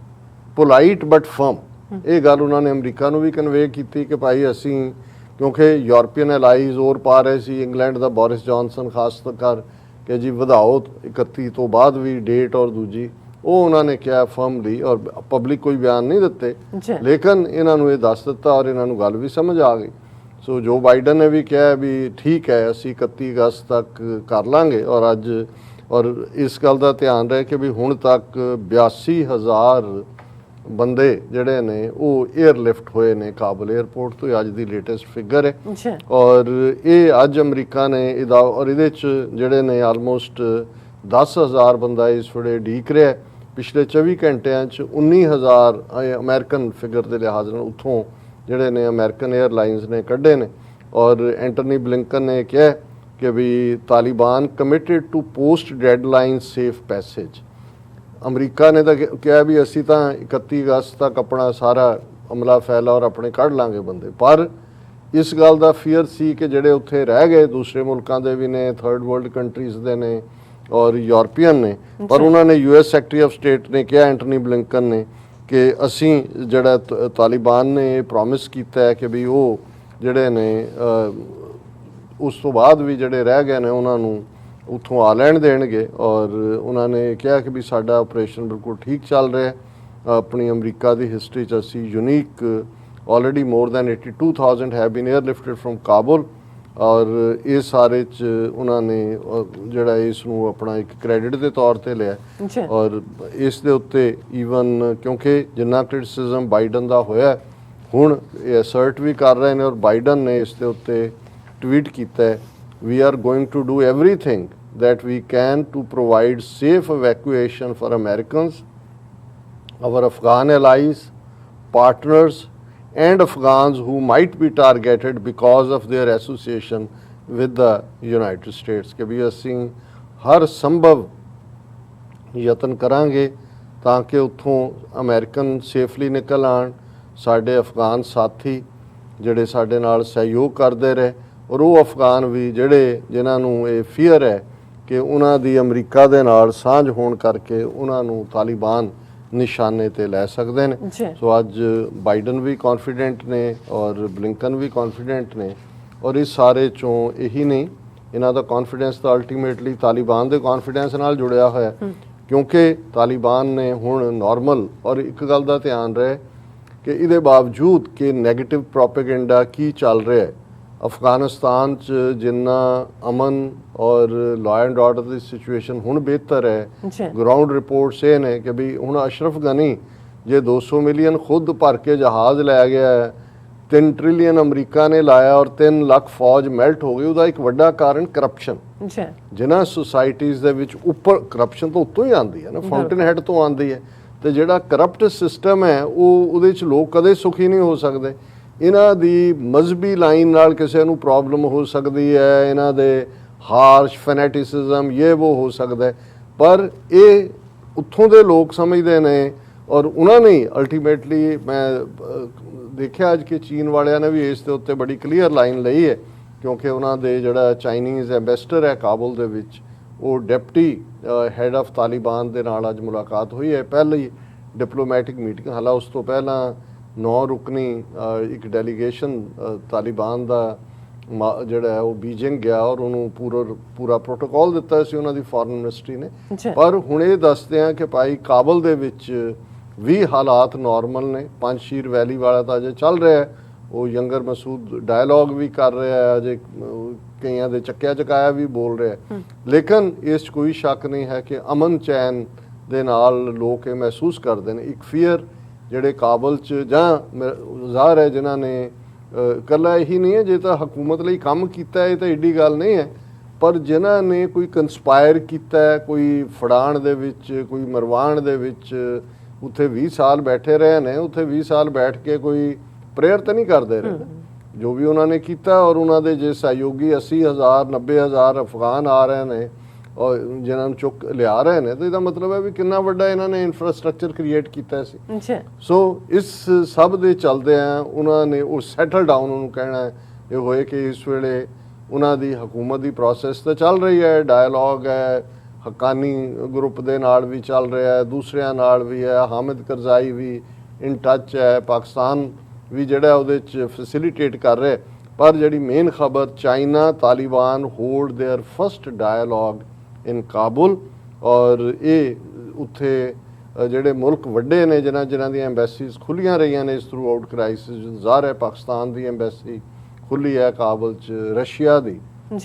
ਪੋਲਾਈਟ ਬਟ ਫਰਮ। ਇਹ ਗੱਲ ਉਹਨਾਂ ਨੇ ਅਮਰੀਕਾ ਨੂੰ ਵੀ ਕਨਵੇ ਕੀਤੀ ਕਿ ਭਾਈ ਅਸੀਂ, ਕਿਉਂਕਿ ਯੂਰਪੀਅਨ ਅਲਾਈਜ਼ ਹੋਰ ਪਾ ਰਹੇ ਸੀ, ਇੰਗਲੈਂਡ ਦਾ ਬੋਰਿਸ ਜੌਨਸਨ ਖਾਸ ਕਰ ਕਿ ਜੀ ਵਧਾਓ 31 ਤੋਂ ਬਾਅਦ ਵੀ ਡੇਟ, ਔਰ ਦੂਜੀ ਉਹ ਉਹਨਾਂ ਨੇ ਕਿਹਾ ਫਰਮਲੀ, ਔਰ ਪਬਲਿਕ ਕੋਈ ਬਿਆਨ ਨਹੀਂ ਦਿੱਤੇ, ਲੇਕਿਨ ਇਹਨਾਂ ਨੂੰ ਇਹ ਦੱਸ ਦਿੱਤਾ ਔਰ ਇਹਨਾਂ ਨੂੰ ਗੱਲ ਵੀ ਸਮਝ ਆ ਗਈ। ਸੋ ਜੋ ਬਾਈਡਨ ਨੇ ਵੀ ਕਿਹਾ ਵੀ ਠੀਕ ਹੈ ਅਸੀਂ 31 ਅਗਸਤ ਤੱਕ ਕਰ ਲਾਂਗੇ। ਔਰ ਇਸ ਗੱਲ ਦਾ ਧਿਆਨ ਰਹੇ ਕਿ ਵੀ ਹੁਣ ਤੱਕ 82,000 ਬੰਦੇ ਜਿਹੜੇ ਨੇ ਉਹ 에ਅਰਲਿਫਟ ਹੋਏ ਨੇ ਕਾਬਲ 에ਅਰਪੋਰਟ ਤੋਂ, ਅੱਜ ਦੀ ਲੇਟੈਸਟ ਫਿਗਰ ਹੈ। ਔਰ ਇਹ ਅੱਜ ਅਮਰੀਕਾ ਨੇ ਇਹਦਾ, ਔਰ ਇਹਦੇ 'ਚ ਜਿਹੜੇ ਨੇ ਆਲਮੋਸਟ 10,000 ਬੰਦਾ ਇਸ ਵੇਲੇ ਉਡੀਕ ਰਿਹਾ। ਪਿਛਲੇ 24 ਘੰਟਿਆਂ 'ਚ 19,000 ਅਮਰੀਕਨ ਫਿਗਰ ਦੇ ਲਿਹਾਜ਼ ਨਾਲ ਉੱਥੋਂ ਜਿਹੜੇ ਨੇ ਅਮਰੀਕਨ 에ਅਰਲਾਈਨਸ ਨੇ ਕੱਢੇ ਨੇ। ਔਰ ਐਂਟਨੀ ਬਲਿੰਕਨ ਨੇ ਕਿਹਾ ਕਿ ਵੀ Taliban committed to post deadline safe passage. ਅਮਰੀਕਾ ਨੇ ਤਾਂ ਕਿਹਾ ਵੀ ਅਸੀਂ ਤਾਂ 31 ਅਗਸਤ ਤੱਕ ਆਪਣਾ ਸਾਰਾ ਅਮਲਾ ਫੈਲਾ ਔਰ ਆਪਣੇ ਕੱਢ ਲਾਂਗੇ ਬੰਦੇ, ਪਰ ਇਸ ਗੱਲ ਦਾ ਫੀਅਰ ਸੀ ਕਿ ਜਿਹੜੇ ਉੱਥੇ ਰਹਿ ਗਏ ਦੂਸਰੇ ਮੁਲਕਾਂ ਦੇ ਵੀ ਨੇ, ਥਰਡ ਵਰਲਡ ਕੰਟਰੀਜ਼ ਦੇ ਨੇ ਔਰ ਯੂਰਪੀਅਨ ਨੇ, ਪਰ ਉਹਨਾਂ ਨੇ US ਸੈਕਟਰੀ ਆਫ ਸਟੇਟ ਨੇ ਕਿਹਾ, ਐਂਟਨੀ ਬਲਿੰਕਨ ਨੇ, ਕਿ ਅਸੀਂ ਜਿਹੜਾ ਤਾਲਿਬਾਨ ਨੇ ਪ੍ਰੋਮਿਸ ਕੀਤਾ ਹੈ ਕਿ ਵੀ ਉਹ ਜਿਹੜੇ ਨੇ ਉਸ ਤੋਂ ਬਾਅਦ ਵੀ ਜਿਹੜੇ ਰਹਿ ਗਏ ਨੇ ਉਹਨਾਂ ਨੂੰ ਉੱਥੋਂ ਆ ਲੈਣ ਦੇਣਗੇ। ਔਰ ਉਹਨਾਂ ਨੇ ਕਿਹਾ ਕਿ ਵੀ ਸਾਡਾ ਆਪਰੇਸ਼ਨ ਬਿਲਕੁਲ ਠੀਕ ਚੱਲ ਰਿਹਾ। ਆਪਣੀ ਅਮਰੀਕਾ ਦੀ ਹਿਸਟਰੀ 'ਚ ਅਸੀਂ ਯੂਨੀਕ already more than 82,000 have been airlifted from Kabul. ਔਰ ਇਹ ਸਾਰੇ 'ਚ ਉਹਨਾਂ ਨੇ ਜਿਹੜਾ ਇਸ ਨੂੰ ਆਪਣਾ ਇੱਕ ਕ੍ਰੈਡਿਟ ਦੇ ਤੌਰ ਤੇ ਲਿਆ। ਔਰ ਇਸ ਦੇ ਉੱਤੇ ਈਵਨ ਕਿਉਂਕਿ ਜਿੰਨਾ ਕ੍ਰਿਟਿਸਿਜ਼ਮ ਬਾਈਡਨ ਦਾ ਹੋਇਆ, ਹੁਣ ਇਹ ਅਸਰਟ ਵੀ ਕਰ ਰਹੇ ਨੇ ਔਰ ਬਾਈਡਨ ਨੇ ਇਸ ਦੇ ਉੱਤੇ ਟਵੀਟ ਕੀਤਾ ਹੈ, we are going to do everything that we can to provide safe evacuation for Americans, our Afghan allies, partners and Afghans who might be targeted because of their association with the United States। ਕਿ ਵੀ ਅਸੀਂ ਹਰ ਸੰਭਵ ਯਤਨ ਕਰਾਂਗੇ ਤਾਂ ਕਿ ਉੱਥੋਂ ਅਮਰੀਕਨ ਸੇਫਲੀ ਨਿਕਲ ਆਉਣ। ਸਾਡੇ ਅਫਗਾਨ ਸਾਥੀ ਜਿਹੜੇ ਸਾਡੇ ਨਾਲ ਸਹਿਯੋਗ ਕਰਦੇ ਰਹੇ, ਔਰ ਉਹ ਅਫਗਾਨ ਵੀ ਜਿਹੜੇ ਜਿਨ੍ਹਾਂ ਨੂੰ ਇਹ ਫੀਅਰ ਹੈ ਕਿ ਉਹਨਾਂ ਦੀ ਅਮਰੀਕਾ ਦੇ ਨਾਲ ਸਾਂਝ ਹੋਣ ਕਰਕੇ ਉਹਨਾਂ ਨੂੰ ਤਾਲਿਬਾਨ ਨਿਸ਼ਾਨੇ ਤੇ ਲੈ ਸਕਦੇ ਨੇ। ਸੋ ਅੱਜ ਬਾਈਡਨ ਵੀ ਕੌਨਫੀਡੈਂਟ ਨੇ ਔਰ ਬਲਿੰਕਨ ਵੀ ਕੌਨਫੀਡੈਂਟ ਨੇ। ਔਰ ਇਸ ਸਾਰੇ 'ਚੋਂ ਇਹੀ ਨਹੀਂ, ਇਹਨਾਂ ਦਾ ਕੌਨਫੀਡੈਂਸ ਤਾਂ ਅਲਟੀਮੇਟਲੀ ਤਾਲਿਬਾਨ ਦੇ ਕੌਨਫੀਡੈਂਸ ਨਾਲ ਜੁੜਿਆ ਹੋਇਆ, ਕਿਉਂਕਿ ਤਾਲਿਬਾਨ ਨੇ ਹੁਣ ਨਾਰਮਲ, ਔਰ ਇੱਕ ਗੱਲ ਦਾ ਧਿਆਨ ਰਹੇ ਕਿ ਇਹਦੇ ਬਾਵਜੂਦ ਕਿ ਨੈਗੇਟਿਵ ਪ੍ਰੋਪੇਗੈਂਡਾ ਕੀ ਚੱਲ ਰਿਹਾ ਹੈ, ਅਫਗਾਨਿਸਤਾਨ 'ਚ ਜਿੰਨਾ ਅਮਨ ਔਰ law and order the situation ਹੁਣ ਬਿਹਤਰ ਹੈ। ਗਰਾਊਂਡ ਰਿਪੋਰਟਸ ਇਹ ਨੇ ਕਿ ਵੀ ਹੁਣ ਅਸ਼ਰਫ ਗਨੀ ਜੇ 200 ਮਿਲੀਅਨ ਖੁਦ ਭਰ ਕੇ ਜਹਾਜ਼ ਲੈ ਗਿਆ, 3 ਟ੍ਰਿਲੀਅਨ ਅਮਰੀਕਾ ਨੇ ਲਾਇਆ ਔਰ 3 ਲੱਖ ਫੌਜ ਮੈਲਟ ਹੋ ਗਈ, ਉਹਦਾ ਇੱਕ ਵੱਡਾ ਕਾਰਨ ਕਰਪਸ਼ਨ। ਜਿਨ੍ਹਾਂ ਸੁਸਾਇਟੀਜ਼ ਦੇ ਵਿੱਚ ਉੱਪਰ ਕਰਪਸ਼ਨ ਤਾਂ ਉੱਤੋਂ ਹੀ ਆਉਂਦੀ ਹੈ ਨਾ, ਫਾਊਂਟੇਨ ਹੈਡ ਤੋਂ ਆਉਂਦੀ ਹੈ, ਤੇ ਜਿਹੜਾ ਕਰਪਟ ਸਿਸਟਮ ਹੈ ਉਹਦੇ 'ਚ ਲੋਕ ਕਦੇ ਸੁਖੀ ਨਹੀਂ ਹੋ ਸਕਦੇ। ਇਹਨਾਂ ਦੀ ਮਜ਼ਹਬੀ ਲਾਈਨ ਨਾਲ ਕਿਸੇ ਨੂੰ ਪ੍ਰੋਬਲਮ ਹੋ ਸਕਦੀ ਹੈ, ਇਹਨਾਂ ਦੇ ਹਾਰਸ਼ ਫੈਨੇਟਿਸਿਜ਼ਮ ਇਹ ਉਹ ਹੋ ਸਕਦਾ, ਪਰ ਇਹ ਉੱਥੋਂ ਦੇ ਲੋਕ ਸਮਝਦੇ ਨੇ। ਔਰ ਉਹਨਾਂ ਨੇ ਅਲਟੀਮੇਟਲੀ ਮੈਂ ਦੇਖਿਆ ਅੱਜ ਕਿ ਚੀਨ ਵਾਲਿਆਂ ਨੇ ਵੀ ਇਸ ਦੇ ਉੱਤੇ ਬੜੀ ਕਲੀਅਰ ਲਾਈਨ ਲਈ ਹੈ, ਕਿਉਂਕਿ ਉਹਨਾਂ ਦੇ ਜਿਹੜਾ ਚਾਈਨੀਜ਼ ਐਂਬੈਸਡਰ ਹੈ ਕਾਬੁਲ ਦੇ ਵਿੱਚ, ਉਹ ਡਿਪਟੀ ਹੈਡ ਆਫ ਤਾਲਿਬਾਨ ਦੇ ਨਾਲ ਅੱਜ ਮੁਲਾਕਾਤ ਹੋਈ ਹੈ, ਪਹਿਲੀ ਡਿਪਲੋਮੈਟਿਕ ਮੀਟਿੰਗ। ਹਾਲਾਂਕਿ ਉਸ ਤੋਂ ਪਹਿਲਾਂ 9 ਰੁਕਨੀ ਇੱਕ ਡੈਲੀਗੇਸ਼ਨ ਤਾਲਿਬਾਨ ਦਾ ਜਿਹੜਾ ਹੈ ਉਹ ਬੀਜਿੰਗ ਗਿਆ ਔਰ ਉਹਨੂੰ ਪੂਰਾ ਪ੍ਰੋਟੋਕਾਲ ਦਿੱਤਾ ਸੀ ਉਹਨਾਂ ਦੀ ਫੋਰਨ ਮਿਨਿਸਟਰੀ ਨੇ। ਪਰ ਹੁਣ ਇਹ ਦੱਸਦੇ ਆ ਕਿ ਭਾਈ ਕਾਬਲ ਦੇ ਵਿੱਚ ਵੀ ਹਾਲਾਤ ਨਾਰਮਲ ਨੇ। ਪੰਜਸ਼ੀਰ ਵੈਲੀ ਵਾਲਾ ਤਾਂ ਅਜੇ ਚੱਲ ਰਿਹਾ ਹੈ, ਉਹ ਯੰਗਰ ਮਸੂਦ ਡਾਇਲੌਗ ਵੀ ਕਰ ਰਿਹਾ ਹੈ, ਅਜੇ ਕਈਆਂ ਦੇ ਚੱਕਿਆ ਚਕਾਇਆ ਵੀ ਬੋਲ ਰਿਹਾ ਹੈ। ਲੇਕਿਨ ਇਸ 'ਚ ਕੋਈ ਸ਼ੱਕ ਨਹੀਂ ਹੈ ਕਿ ਅਮਨ ਚੈਨ ਦੇ ਨਾਲ ਲੋਕ ਇਹ ਮਹਿਸੂਸ ਕਰਦੇ ਨੇ। ਇੱਕ ਫੀਅਰ ਜਿਹੜੇ ਕਾਬਲ 'ਚ ਜਾਂ ਜ਼ਾਹਰ ਹੈ ਜਿਨ੍ਹਾਂ ਨੇ ਇਕੱਲਾ ਇਹੀ ਨਹੀਂ ਹੈ ਜੇ ਤਾਂ ਹਕੂਮਤ ਲਈ ਕੰਮ ਕੀਤਾ ਹੈ, ਇਹ ਤਾਂ ਏਡੀ ਗੱਲ ਨਹੀਂ ਹੈ, ਪਰ ਜਿਨ੍ਹਾਂ ਨੇ ਕੋਈ ਕੰਸਪਾਇਰ ਕੀਤਾ ਹੈ, ਕੋਈ ਫੜਾਣ ਦੇ ਵਿੱਚ, ਕੋਈ ਮਰਵਾਣ ਦੇ ਵਿੱਚ, ਉੱਥੇ 20 ਸਾਲ ਬੈਠੇ ਰਹੇ ਨੇ, ਉੱਥੇ 20 ਸਾਲ ਬੈਠ ਕੇ ਕੋਈ ਪ੍ਰੇਅਰ ਤਾਂ ਨਹੀਂ ਕਰਦੇ ਰਹੇ ਜੋ ਵੀ ਉਹਨਾਂ ਨੇ ਕੀਤਾ। ਔਰ ਉਹਨਾਂ ਦੇ ਜੇ ਸਹਿਯੋਗੀ 80,000 90,000 ਅਫਗਾਨ ਆ ਰਹੇ ਨੇ, ਔਰ ਜਿਨ੍ਹਾਂ ਨੂੰ ਚੁੱਕ ਲਿਆ ਰਹੇ ਨੇ, ਤਾਂ ਇਹਦਾ ਮਤਲਬ ਹੈ ਵੀ ਕਿੰਨਾ ਵੱਡਾ ਇਹਨਾਂ ਨੇ ਇਨਫਰਾਸਟ੍ਰਕਚਰ ਕ੍ਰੀਏਟ ਕੀਤਾ ਸੀ। ਅੱਛਾ। ਸੋ ਇਸ ਸਭ ਦੇ ਚੱਲਦਿਆਂ ਉਹਨਾਂ ਨੇ ਉਹ ਸੈਟਲ ਡਾਊਨ ਉਹਨੂੰ ਕਹਿਣਾ ਇਹ ਹੋਏ ਕਿ ਇਸ ਵੇਲੇ ਉਹਨਾਂ ਦੀ ਹਕੂਮਤ ਦੀ ਪ੍ਰੋਸੈਸ ਤਾਂ ਚੱਲ ਰਹੀ ਹੈ, ਡਾਇਲੌਗ ਹੈ, ਹੱਕਾਨੀ ਗਰੁੱਪ ਦੇ ਨਾਲ ਵੀ ਚੱਲ ਰਿਹਾ ਹੈ, ਦੂਸਰਿਆਂ ਨਾਲ ਵੀ ਹੈ, ਹਾਮਿਦ ਕਰਜ਼ਾਈ ਵੀ ਇਨ ਟੱਚ ਹੈ, ਪਾਕਿਸਤਾਨ ਵੀ ਜਿਹੜਾ ਉਹਦੇ 'ਚ ਫੈਸਿਲੀਟੇਟ ਕਰ ਰਿਹਾ। ਪਰ ਜਿਹੜੀ ਮੇਨ ਖਬਰ, China Taliban hold their first dialogue in Kabul, ਔਰ ਇਹ ਉੱਥੇ ਜਿਹੜੇ ਮੁਲਕ ਵੱਡੇ ਨੇ ਜਿਨ੍ਹਾਂ ਦੀਆਂ ਐਮਬੈਸੀਜ਼ ਖੁੱਲੀਆਂ ਰਹੀਆਂ ਨੇ ਇਸ ਥਰੂ ਆਊਟ ਕ੍ਰਾਈਸਿਸ, ਜ਼ਾਹਰ ਹੈ ਪਾਕਿਸਤਾਨ ਦੀ ਐਮਬੈਸੀ ਖੁੱਲੀ ਹੈ ਕਾਬੁਲ 'ਚ, ਰਸ਼ੀਆ ਦੀ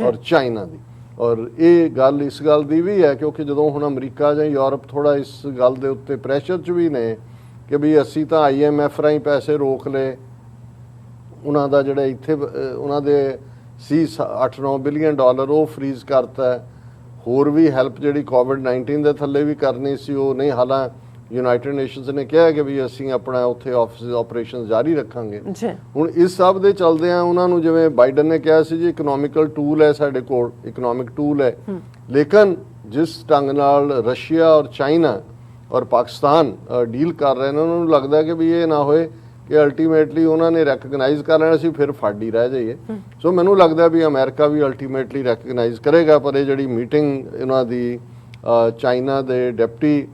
ਔਰ ਚਾਈਨਾ ਦੀ। ਔਰ ਇਹ ਗੱਲ ਇਸ ਗੱਲ ਦੀ ਵੀ ਹੈ ਕਿਉਂਕਿ ਜਦੋਂ ਹੁਣ ਅਮਰੀਕਾ ਜਾਂ ਯੂਰਪ ਥੋੜਾ ਇਸ ਗੱਲ ਦੇ ਉੱਤੇ ਪ੍ਰੈਸ਼ਰ 'ਚ ਵੀ ਨੇ ਕਿ ਵੀ ਅਸੀਂ ਤਾਂ IMF ਰਾਹੀਂ ਪੈਸੇ ਰੋਕ ਲਏ, ਉਹਨਾਂ ਦਾ ਜਿਹੜਾ ਇੱਥੇ ਉਹਨਾਂ ਦੇ ਸੀ 8-9 ਬਿਲੀਅਨ ਡਾਲਰ ਉਹ ਫਰੀਜ਼ ਕਰਤਾ, ਹੋਰ ਵੀ ਹੈਲਪ ਜਿਹੜੀ ਕੋਵਿਡ-19 ਦੇ ਥੱਲੇ ਵੀ ਕਰਨੀ ਸੀ ਉਹ ਨਹੀਂ। ਹਾਲਾਂ ਯੂਨਾਈਟਿਡ ਨੇਸ਼ਨਸ ਨੇ ਕਿਹਾ ਕਿ ਵੀ ਅਸੀਂ ਆਪਣਾ ਉੱਥੇ ਆਫਿਸ ਆਪਰੇਸ਼ਨ ਜਾਰੀ ਰੱਖਾਂਗੇ। ਹੁਣ ਇਸ ਸਭ ਦੇ ਚੱਲਦਿਆਂ ਉਹਨਾਂ ਨੂੰ, ਜਿਵੇਂ ਬਾਈਡਨ ਨੇ ਕਿਹਾ ਸੀ ਜੀ ਇਕਨੋਮਿਕਲ ਟੂਲ ਹੈ ਸਾਡੇ ਕੋਲ, ਇਕਨੋਮਿਕ ਟੂਲ ਹੈ, ਲੇਕਿਨ ਜਿਸ ਢੰਗ ਨਾਲ ਰਸ਼ੀਆ ਔਰ ਚਾਈਨਾ ਔਰ ਪਾਕਿਸਤਾਨ ਡੀਲ ਕਰ ਰਹੇ ਨੇ, ਉਹਨਾਂ ਨੂੰ ਲੱਗਦਾ ਕਿ ਵੀ ਇਹ ਨਾ ਹੋਏ ਕਿ ਅਲਟੀਮੇਟਲੀ ਉਹਨਾਂ ਨੇ ਰੈਕਗਨਾਈਜ਼ ਕਰ ਲੈਣਾ ਸੀ ਫਿਰ ਫਾੜੀ ਰਹਿ ਜਾਈਏ। ਸੋ ਮੈਨੂੰ ਲੱਗਦਾ ਵੀ ਅਮਰੀਕਾ ਵੀ ਅਲਟੀਮੇਟਲੀ ਰੈਕਗਨਾਈਜ਼ ਕਰੇਗਾ। ਪਰ ਇਹ ਜਿਹੜੀ ਮੀਟਿੰਗ ਇਹਨਾਂ ਦੀ ਚਾਈਨਾ ਦੇ ਡਿਪਟੀ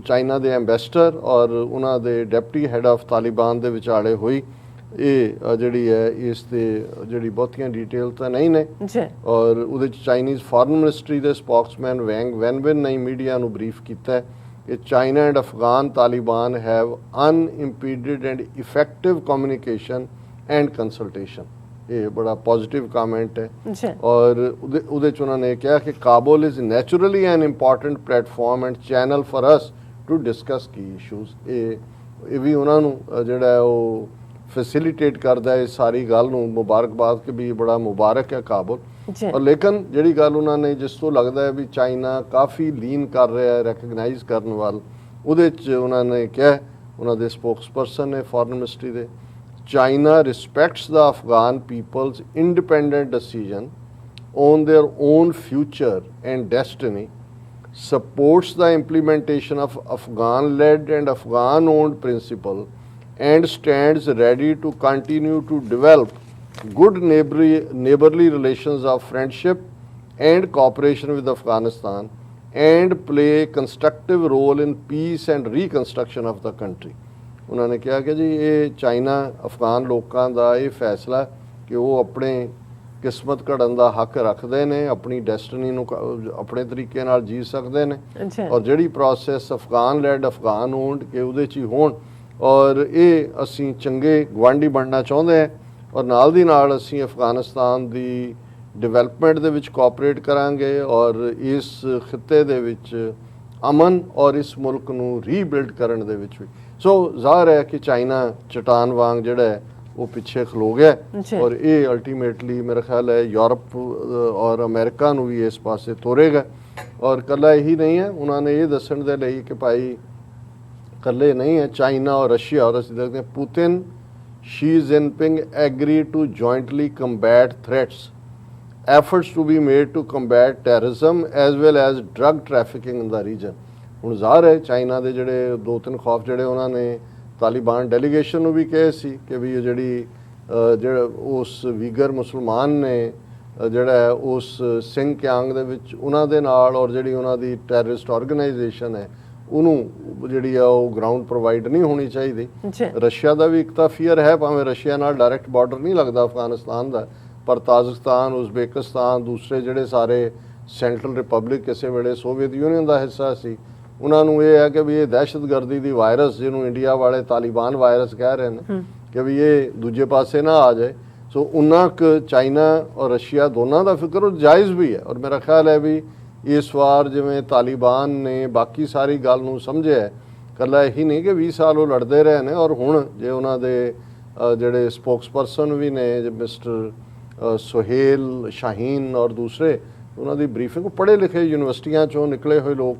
ਚਾਈਨਾ ਦੇ ਐਂਬੈਸਡਰ ਔਰ ਉਹਨਾਂ ਦੇ ਡਿਪਟੀ ਹੈਡ ਆਫ ਤਾਲਿਬਾਨ ਦੇ ਵਿਚਾਲੇ ਹੋਈ, ਇਹ ਜਿਹੜੀ ਹੈ ਇਸ ਤੇ ਜਿਹੜੀ ਬਹੁਤੀਆਂ ਡਿਟੇਲ ਤਾਂ ਨਹੀਂ ਨੇ। ਔਰ ਉਹਦੇ ਚ ਚਾਈਨੀਜ਼ ਫੋਰਨ ਮਿਨਿਸਟਰੀ ਦੇ ਸਪੋਕਸਮੈਨ ਵੈਂਗ ਵੈਨਵਿਨ ਨੇ ਮੀਡੀਆ ਨੂੰ ਬਰੀਫ ਕੀਤਾ ਕਿ China and Afghan Taliban have unimpeded and effective communication and consultation. ਇਹ ਬੜਾ ਪੋਜ਼ਿਟਿਵ ਕਮੈਂਟ ਹੈ। ਔਰ ਉਹਦੇ ਚ ਉਹਨਾਂ ਨੇ ਕਿਹਾ ਕਿ Kabul is naturally an important platform and channel for us to discuss key issues. ਇਹ ਵੀ ਉਹਨਾਂ ਨੂੰ ਜਿਹੜਾ ਉਹ ਫੈਸਿਲੀਟੇਟ ਕਰਦਾ ਹੈ ਇਸ ਸਾਰੀ ਗੱਲ ਨੂੰ। ਮੁਬਾਰਕਬਾਦ ਕਿ ਵੀ ਬੜਾ ਮੁਬਾਰਕ ਹੈ ਕਾਬੁਲ। ਔਰ ਲੇਕਿਨ ਜਿਹੜੀ ਗੱਲ ਉਹਨਾਂ ਨੇ ਜਿਸ ਤੋਂ ਲੱਗਦਾ ਹੈ ਵੀ ਚਾਈਨਾ ਕਾਫੀ ਲੀਨ ਕਰ ਰਿਹਾ ਹੈ ਰੈਕਗਨਾਈਜ਼ ਕਰਨ ਵੱਲ, ਉਹਦੇ 'ਚ ਉਹਨਾਂ ਨੇ ਕਿਹਾ, ਉਹਨਾਂ ਦੇ ਸਪੋਕਸਪਰਸਨ ਨੇ ਫੋਰਨ ਮਿਨਿਸਟਰੀ ਦੇ, China respects the Afghan people's independent decision on their own future and destiny, supports the implementation of Afghan-led and Afghan-owned principle, and stands ready to continue to develop good neighborly relations of friendship and cooperation with Afghanistan and play a constructive role in peace and reconstruction of the country. ਉਹਨਾਂ ਨੇ ਕਿਹਾ ਕਿ ਜੀ ਇਹ ਚਾਈਨਾ ਅਫਗਾਨ ਲੋਕਾਂ ਦਾ ਇਹ ਫੈਸਲਾ ਕਿ ਉਹ ਆਪਣੇ ਕਿਸਮਤ ਘੜਨ ਦਾ ਹੱਕ ਰੱਖਦੇ ਨੇ, ਆਪਣੀ ਡੈਸਟਨੀ ਨੂੰ ਆਪਣੇ ਤਰੀਕੇ ਨਾਲ ਜੀ ਸਕਦੇ ਨੇ, ਔਰ ਜਿਹੜੀ process Afghan led Afghan owned ਕਿ ਉਹਦੇ 'ਚ ਹੀ ਹੋਣ। ਔਰ ਇਹ ਅਸੀਂ ਚੰਗੇ ਗੁਆਂਢੀ ਬਣਨਾ ਚਾਹੁੰਦੇ ਹਾਂ ਔਰ ਨਾਲ ਦੀ ਨਾਲ ਅਸੀਂ ਅਫਗਾਨਿਸਤਾਨ ਦੀ ਡਿਵੈਲਪਮੈਂਟ ਦੇ ਵਿੱਚ ਕੋਆਪਰੇਟ ਕਰਾਂਗੇ ਔਰ ਇਸ ਖਿੱਤੇ ਦੇ ਵਿੱਚ ਅਮਨ ਔਰ ਇਸ ਮੁਲਕ ਨੂੰ ਰੀਬਿਲਡ ਕਰਨ ਦੇ ਵਿੱਚ ਵੀ। ਸੋ ਜ਼ਾਹਰ ਹੈ ਕਿ ਚਾਈਨਾ ਚਟਾਨ ਵਾਂਗ ਜਿਹੜਾ ਹੈ ਉਹ ਪਿੱਛੇ ਖਲੋ ਗਿਆ ਔਰ ਇਹ ਅਲਟੀਮੇਟਲੀ ਮੇਰਾ ਖਿਆਲ ਹੈ ਯੂਰਪ ਔਰ ਅਮਰੀਕਾ ਨੂੰ ਵੀ ਇਸ ਪਾਸੇ ਤੋਰੇਗਾ। ਔਰ ਇਕੱਲਾ ਇਹੀ ਨਹੀਂ ਹੈ, ਉਹਨਾਂ ਨੇ ਇਹ ਦੱਸਣ ਦੇ ਲਈ ਕਿ ਭਾਈ ਇਕੱਲੇ ਨਹੀਂ ਹੈ ਚਾਈਨਾ ਔਰ ਰਸ਼ੀਆ, ਔਰ ਅਸੀਂ ਦੇਖਦੇ ਹਾਂ Putin, Xi Jinping agree to jointly combat threats, efforts to be made to combat terrorism as well as drug trafficking in the region। ਹੁਣ ਜ਼ਾਹਰ ਹੈ ਚਾਈਨਾ ਦੇ ਜਿਹੜੇ 2-3 ਖੌਫ ਜਿਹੜੇ ਉਹਨਾਂ ਨੇ ਤਾਲਿਬਾਨ ਡੈਲੀਗੇਸ਼ਨ ਨੂੰ ਵੀ ਕਹੇ ਸੀ ਕਿ ਵੀ ਜਿਹੜਾ ਉਸ ਵੀਗਰ ਮੁਸਲਮਾਨ ਨੇ ਜਿਹੜਾ ਹੈ ਉਸ ਸਿੰਗਕਿਆਂਗ ਦੇ ਵਿੱਚ ਉਹਨਾਂ ਦੇ ਨਾਲ ਔਰ ਜਿਹੜੀ ਉਹਨਾਂ ਦੀ ਟੈਰਰਿਸਟ ਆਰਗੇਨਾਈਜੇਸ਼ਨ ਹੈ ਉਹਨੂੰ ਜਿਹੜੀ ਆ ਉਹ ਗਰਾਊਂਡ ਪ੍ਰੋਵਾਈਡ ਨਹੀਂ ਹੋਣੀ ਚਾਹੀਦੀ। ਰਸ਼ੀਆ ਦਾ ਵੀ ਇੱਕ ਤਾਂ ਫੀਅਰ ਹੈ, ਭਾਵੇਂ ਰਸ਼ੀਆ ਨਾਲ ਡਾਇਰੈਕਟ ਬਾਰਡਰ ਨਹੀਂ ਲੱਗਦਾ ਅਫਗਾਨਿਸਤਾਨ ਦਾ, ਪਰ ਤਾਜ਼ਿਕਸਤਾਨ, ਉਜ਼ਬੇਕਿਸਤਾਨ, ਦੂਸਰੇ ਜਿਹੜੇ ਸਾਰੇ ਸੈਂਟਰਲ ਰਿਪਬਲਿਕ ਕਿਸੇ ਵੇਲੇ ਸੋਵੀਅਤ ਯੂਨੀਅਨ ਦਾ ਹਿੱਸਾ ਸੀ, ਉਹਨਾਂ ਨੂੰ ਇਹ ਹੈ ਕਿ ਵੀ ਇਹ ਦਹਿਸ਼ਤਗਰਦੀ ਦੀ ਵਾਇਰਸ ਜਿਹਨੂੰ ਇੰਡੀਆ ਵਾਲੇ ਤਾਲਿਬਾਨ ਵਾਇਰਸ ਕਹਿ ਰਹੇ ਨੇ ਕਿ ਵੀ ਇਹ ਦੂਜੇ ਪਾਸੇ ਨਾ ਆ ਜਾਏ। ਸੋ ਉਹਨਾਂ ਕੁ ਚਾਈਨਾ ਔਰ ਰਸ਼ੀਆ ਦੋਨਾਂ ਦਾ ਫਿਕਰ ਉਹ ਜਾਇਜ਼ ਵੀ ਹੈ। ਔਰ ਮੇਰਾ ਖਿਆਲ ਹੈ ਵੀ ਇਸ ਵਾਰ ਜਿਵੇਂ ਤਾਲਿਬਾਨ ਨੇ ਬਾਕੀ ਸਾਰੀ ਗੱਲ ਨੂੰ ਸਮਝਿਆ, ਇਕੱਲਾ ਇਹੀ ਨਹੀਂ ਕਿ 20 ਸਾਲ ਉਹ ਲੜਦੇ ਰਹੇ ਨੇ, ਔਰ ਹੁਣ ਜੇ ਉਹਨਾਂ ਦੇ ਜਿਹੜੇ ਸਪੋਕਸਪਰਸਨ ਵੀ ਨੇ ਮਿਸਟਰ ਸੁਹੇਲ ਸ਼ਾਹੀਨ ਔਰ ਦੂਸਰੇ, ਉਹਨਾਂ ਦੀ ਬਰੀਫਿੰਗ, ਪੜ੍ਹੇ ਲਿਖੇ ਯੂਨੀਵਰਸਿਟੀਆਂ 'ਚੋਂ ਨਿਕਲੇ ਹੋਏ ਲੋਕ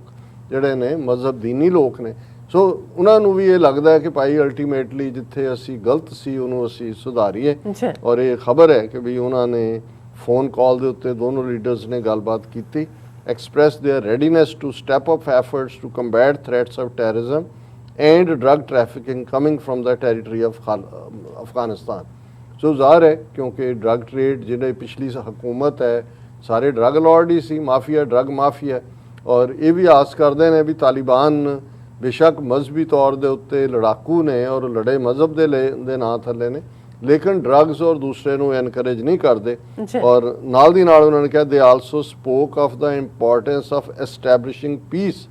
ਜਿਹੜੇ ਨੇ, ਮਜ਼ਹਬ ਦੀਨੀ ਲੋਕ ਨੇ। ਸੋ ਉਹਨਾਂ ਨੂੰ ਵੀ ਇਹ ਲੱਗਦਾ ਹੈ ਕਿ ਭਾਈ ਅਲਟੀਮੇਟਲੀ ਜਿੱਥੇ ਅਸੀਂ ਗਲਤ ਸੀ ਉਹਨੂੰ ਅਸੀਂ ਸੁਧਾਰੀਏ। ਔਰ ਇਹ ਖਬਰ ਹੈ ਕਿ ਵੀ ਉਹਨਾਂ ਨੇ ਫੋਨ ਕਾਲ ਦੇ ਉੱਤੇ ਦੋਨੋਂ ਲੀਡਰਸ ਨੇ ਗੱਲਬਾਤ ਕੀਤੀ expressed their readiness to step up efforts to combat threats of terrorism and drug trafficking coming from the territory of Afghanistan. ਸੋ ਜ਼ਾਹਰ ਹੈ ਕਿਉਂਕਿ ਡਰੱਗ ਟ੍ਰੇਡ ਜਿਹੜੇ ਪਿਛਲੀ ਹਕੂਮਤ ਹੈ ਸਾਰੇ ਡਰੱਗ ਲਾਰਡ ਹੀ ਸੀ, ਮਾਫੀਆ, ਡਰੱਗ ਮਾਫੀਆ, ਔਰ ਇਹ ਵੀ ਆਸ ਕਰਦੇ ਨੇ ਵੀ ਤਾਲਿਬਾਨ ਬੇਸ਼ੱਕ ਮਜ਼ਹਬੀ ਤੌਰ ਦੇ ਉੱਤੇ ਲੜਾਕੂ ਨੇ ਔਰ ਲੜੇ ਮਜ਼ਹਬ ਦੇ ਨਾਂ ਥੱਲੇ ਨੇ, ਲੇਕਿਨ ਡਰੱਗਸ ਔਰ ਦੂਸਰੇ ਨੂੰ ਐਨਕਰੇਜ ਨਹੀਂ ਕਰਦੇ। ਔਰ ਨਾਲ ਦੀ ਨਾਲ ਉਹਨਾਂ ਨੇ ਕਿਹਾ they also spoke of the importance of establishing peace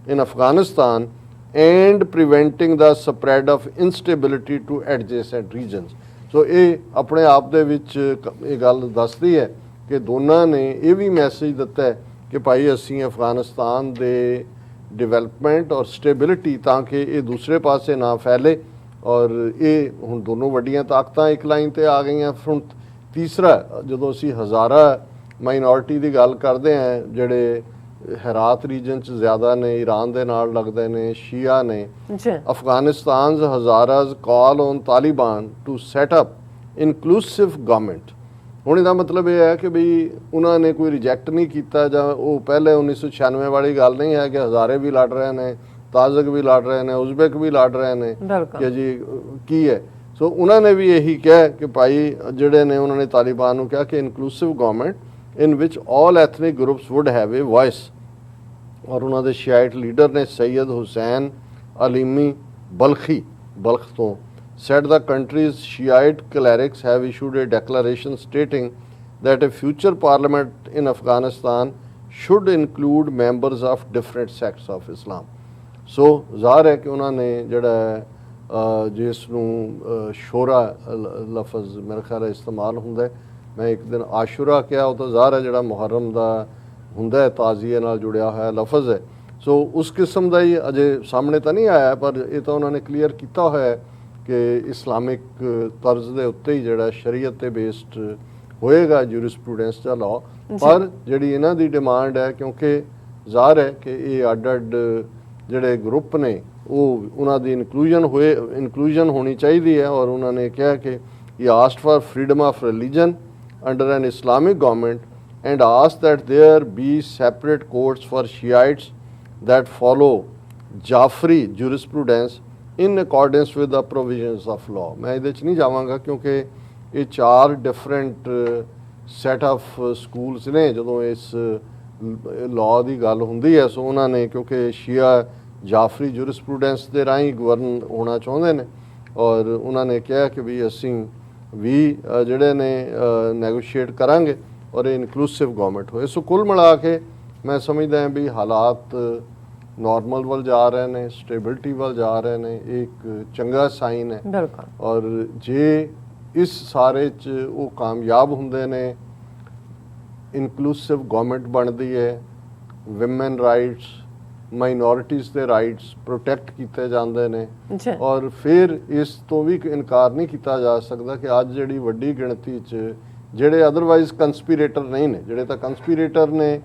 in Afghanistan and preventing the spread of instability to adjacent regions. So ਇਹ ਆਪਣੇ ਆਪ ਦੇ ਵਿੱਚ ਇਹ ਗੱਲ ਦੱਸਦੀ ਹੈ ਕਿ ਦੋਨਾਂ ਨੇ ਇਹ ਵੀ ਮੈਸੇਜ ਦਿੱਤਾ ਹੈ ਕਿ ਭਾਈ ਅਸੀਂ ਅਫਗਾਨਿਸਤਾਨ ਦੇ ਡਿਵੈਲਪਮੈਂਟ ਔਰ ਸਟੇਬਿਲਿਟੀ ਤਾਂ ਕਿ ਇਹ ਦੂਸਰੇ ਪਾਸੇ ਨਾ ਫੈਲੇ, ਔਰ ਇਹ ਹੁਣ ਦੋਨੋਂ ਵੱਡੀਆਂ ਤਾਕਤਾਂ ਇੱਕ ਲਾਈਨ ਤੇ ਆ ਗਈਆਂ। ਹੁਣ ਤੀਸਰਾ, ਜਦੋਂ ਅਸੀਂ ਹਜ਼ਾਰਾ ਮਾਈਨੋਰਿਟੀ ਦੀ ਗੱਲ ਕਰਦੇ ਹਾਂ ਜਿਹੜੇ ਹੈਰਾਤ ਰੀਜਨ 'ਚ ਜ਼ਿਆਦਾ ਨੇ, ਈਰਾਨ ਦੇ ਨਾਲ ਲੱਗਦੇ ਨੇ, ਸ਼ੀਆ ਨੇ, ਅਫਗਾਨਿਸਤਾਨ's Hazaras call on Taliban to set up inclusive government. ਹੁਣ ਇਹਦਾ ਮਤਲਬ ਇਹ ਹੈ ਕਿ ਬਈ ਉਹਨਾਂ ਨੇ ਕੋਈ ਰਿਜੈਕਟ ਨਹੀਂ ਕੀਤਾ, ਜਾਂ ਉਹ ਪਹਿਲੇ 1996 ਵਾਲੀ ਗੱਲ ਨਹੀਂ ਹੈ ਕਿ ਹਜ਼ਾਰੇ ਵੀ ਲੜ ਰਹੇ ਨੇ, ਤਾਜ਼ਕ ਵੀ ਲੜ ਰਹੇ ਨੇ, ਉਜ਼ਬੇਕ ਵੀ ਲੜ ਰਹੇ ਨੇ ਕਿ ਜੀ ਕੀ ਹੈ। ਸੋ ਉਹਨਾਂ ਨੇ ਵੀ ਇਹੀ ਕਿਹਾ ਕਿ ਭਾਈ ਜਿਹੜੇ ਨੇ ਉਹਨਾਂ ਨੇ ਤਾਲਿਬਾਨ ਨੂੰ ਕਿਹਾ ਕਿ inclusive government in which all ethnic groups would have a voice। और उन्होंने शियाइट लीडर ने सैयद हुसैन अलीमी बल्खी बल्ख तो said the country's Shiite clerics have issued a declaration stating that a future parliament in Afghanistan should include members of different sects of Islam। So ਜ਼ਾਹਰ ਹੈ ਕਿ ਉਹਨਾਂ ਨੇ ਜਿਹੜਾ ਜਿਸ ਨੂੰ ਸ਼ੋਰਾ ਲਫ਼ਜ਼ ਮੇਰੇ ਖਿਆਲ ਇਸਤੇਮਾਲ ਹੁੰਦਾ ਹੈ, ਮੈਂ ਇੱਕ ਦਿਨ ਆਸ਼ੂਰਾ ਕਿਹਾ, ਉਹ ਤਾਂ ਜ਼ਾਹਰ ਹੈ ਜਿਹੜਾ ਮੁਹਰਮ ਦਾ ਹੁੰਦਾ ਹੈ ਤਾਜ਼ੀਏ ਨਾਲ ਜੁੜਿਆ ਹੋਇਆ ਲਫ਼ਜ਼ ਹੈ। ਸੋ ਉਸ ਕਿਸਮ ਦਾ ਹੀ ਅਜੇ ਸਾਹਮਣੇ ਤਾਂ ਨਹੀਂ ਆਇਆ, ਪਰ ਇਹ ਤਾਂ ਉਹਨਾਂ ਨੇ ਕਲੀਅਰ ਕੀਤਾ ਹੋਇਆ ਹੈ ਕਿ ਇਸਲਾਮਿਕ ਤਰਜ਼ ਦੇ ਉੱਤੇ ਹੀ ਜਿਹੜਾ ਸ਼ਰੀਅਤ ਤੇ ਬੇਸਡ ਹੋਏਗਾ ਜੂਰਿਸਪ੍ਰੂਡੈਂਸ ਦਾ ਲਾਅ। ਪਰ ਜਿਹੜੀ ਇਹਨਾਂ ਦੀ ਡਿਮਾਂਡ ਹੈ, ਕਿਉਂਕਿ ਜ਼ਾਹਰ ਹੈ ਕਿ ਇਹ ਅੱਡ ਜਿਹੜੇ ਗਰੁੱਪ ਨੇ ਉਹ ਉਹਨਾਂ ਦੀ ਇਨਕਲੂਜਨ ਹੋਣੀ ਚਾਹੀਦੀ ਹੈ, ਔਰ ਉਹਨਾਂ ਨੇ ਕਿਹਾ ਕਿ he asked for freedom of religion under an Islamic government and asked that there be separate courts for Shiites that follow Jafri jurisprudence in accordance with the provisions of law। मैं ਇਹਦੇ 'ਚ ਨਹੀਂ ਜਾਵਾਂਗਾ ਕਿਉਂਕਿ ਇਹ 4 ਡਿਫਰੈਂਟ ਸੈਟ ਆਫ ਸਕੂਲਸ ਨੇ ਜਦੋਂ ਇਸ ਲਾਅ ਦੀ ਗੱਲ ਹੁੰਦੀ ਹੈ। ਸੋ ਉਹਨਾਂ ਨੇ ਕਿਉਂਕਿ ਸ਼ੀਆ ਜਾਫਰੀ ਜੂਰਿਸਪ੍ਰੂਡੈਂਸ ਦੇ ਰਾਹੀਂ ਗਵਰਨ ਹੋਣਾ ਚਾਹੁੰਦੇ ਨੇ, ਔਰ ਉਹਨਾਂ ਨੇ ਕਿਹਾ ਕਿ ਵੀ ਅਸੀਂ ਵੀ ਜਿਹੜੇ ਨੇ ਨੈਗੋਸ਼ੀਏਟ ਕਰਾਂਗੇ ਔਰ ਇਹ ਇਨਕਲੂਸਿਵ ਗਵਰਨਮੈਂਟ ਹੋਏ। ਸੋ ਕੁੱਲ ਮਿਲਾ ਕੇ ਮੈਂ ਸਮਝਦਾ ਹਾਂ ਵੀ ਹਾਲਾਤ ਨਾਰਮਲ ਵੱਲ ਜਾ ਰਹੇ ਨੇ, ਸਟੇਬਿਲਿਟੀ ਵੱਲ ਜਾ ਰਹੇ ਨੇ, ਇਹ ਇੱਕ ਚੰਗਾ ਸਾਈਨ ਹੈ। ਔਰ ਜੇ ਇਸ ਸਾਰੇ 'ਚ ਉਹ ਕਾਮਯਾਬ ਹੁੰਦੇ ਨੇ, ਇਨਕਲੂਸਿਵ ਗਵਰਨਮੈਂਟ ਬਣਦੀ ਹੈ, ਵਿਮਨ ਰਾਈਟਸ, ਮਾਈਨੋਰਿਟੀਜ਼ ਦੇ ਰਾਈਟਸ ਪ੍ਰੋਟੈਕਟ ਕੀਤੇ ਜਾਂਦੇ ਨੇ, ਔਰ ਫਿਰ ਇਸ ਤੋਂ ਵੀ ਇਨਕਾਰ ਨਹੀਂ ਕੀਤਾ ਜਾ ਸਕਦਾ ਕਿ ਅੱਜ ਜਿਹੜੀ ਵੱਡੀ ਗਿਣਤੀ 'ਚ ਜਿਹੜੇ ਅਦਰਵਾਈਜ਼ ਕੰਸਪੀਰੇਟਰ ਨਹੀਂ ਨੇ, ਜਿਹੜੇ ਤਾਂ ਕੰਸਪੀਰੇਟਰ ਨੇ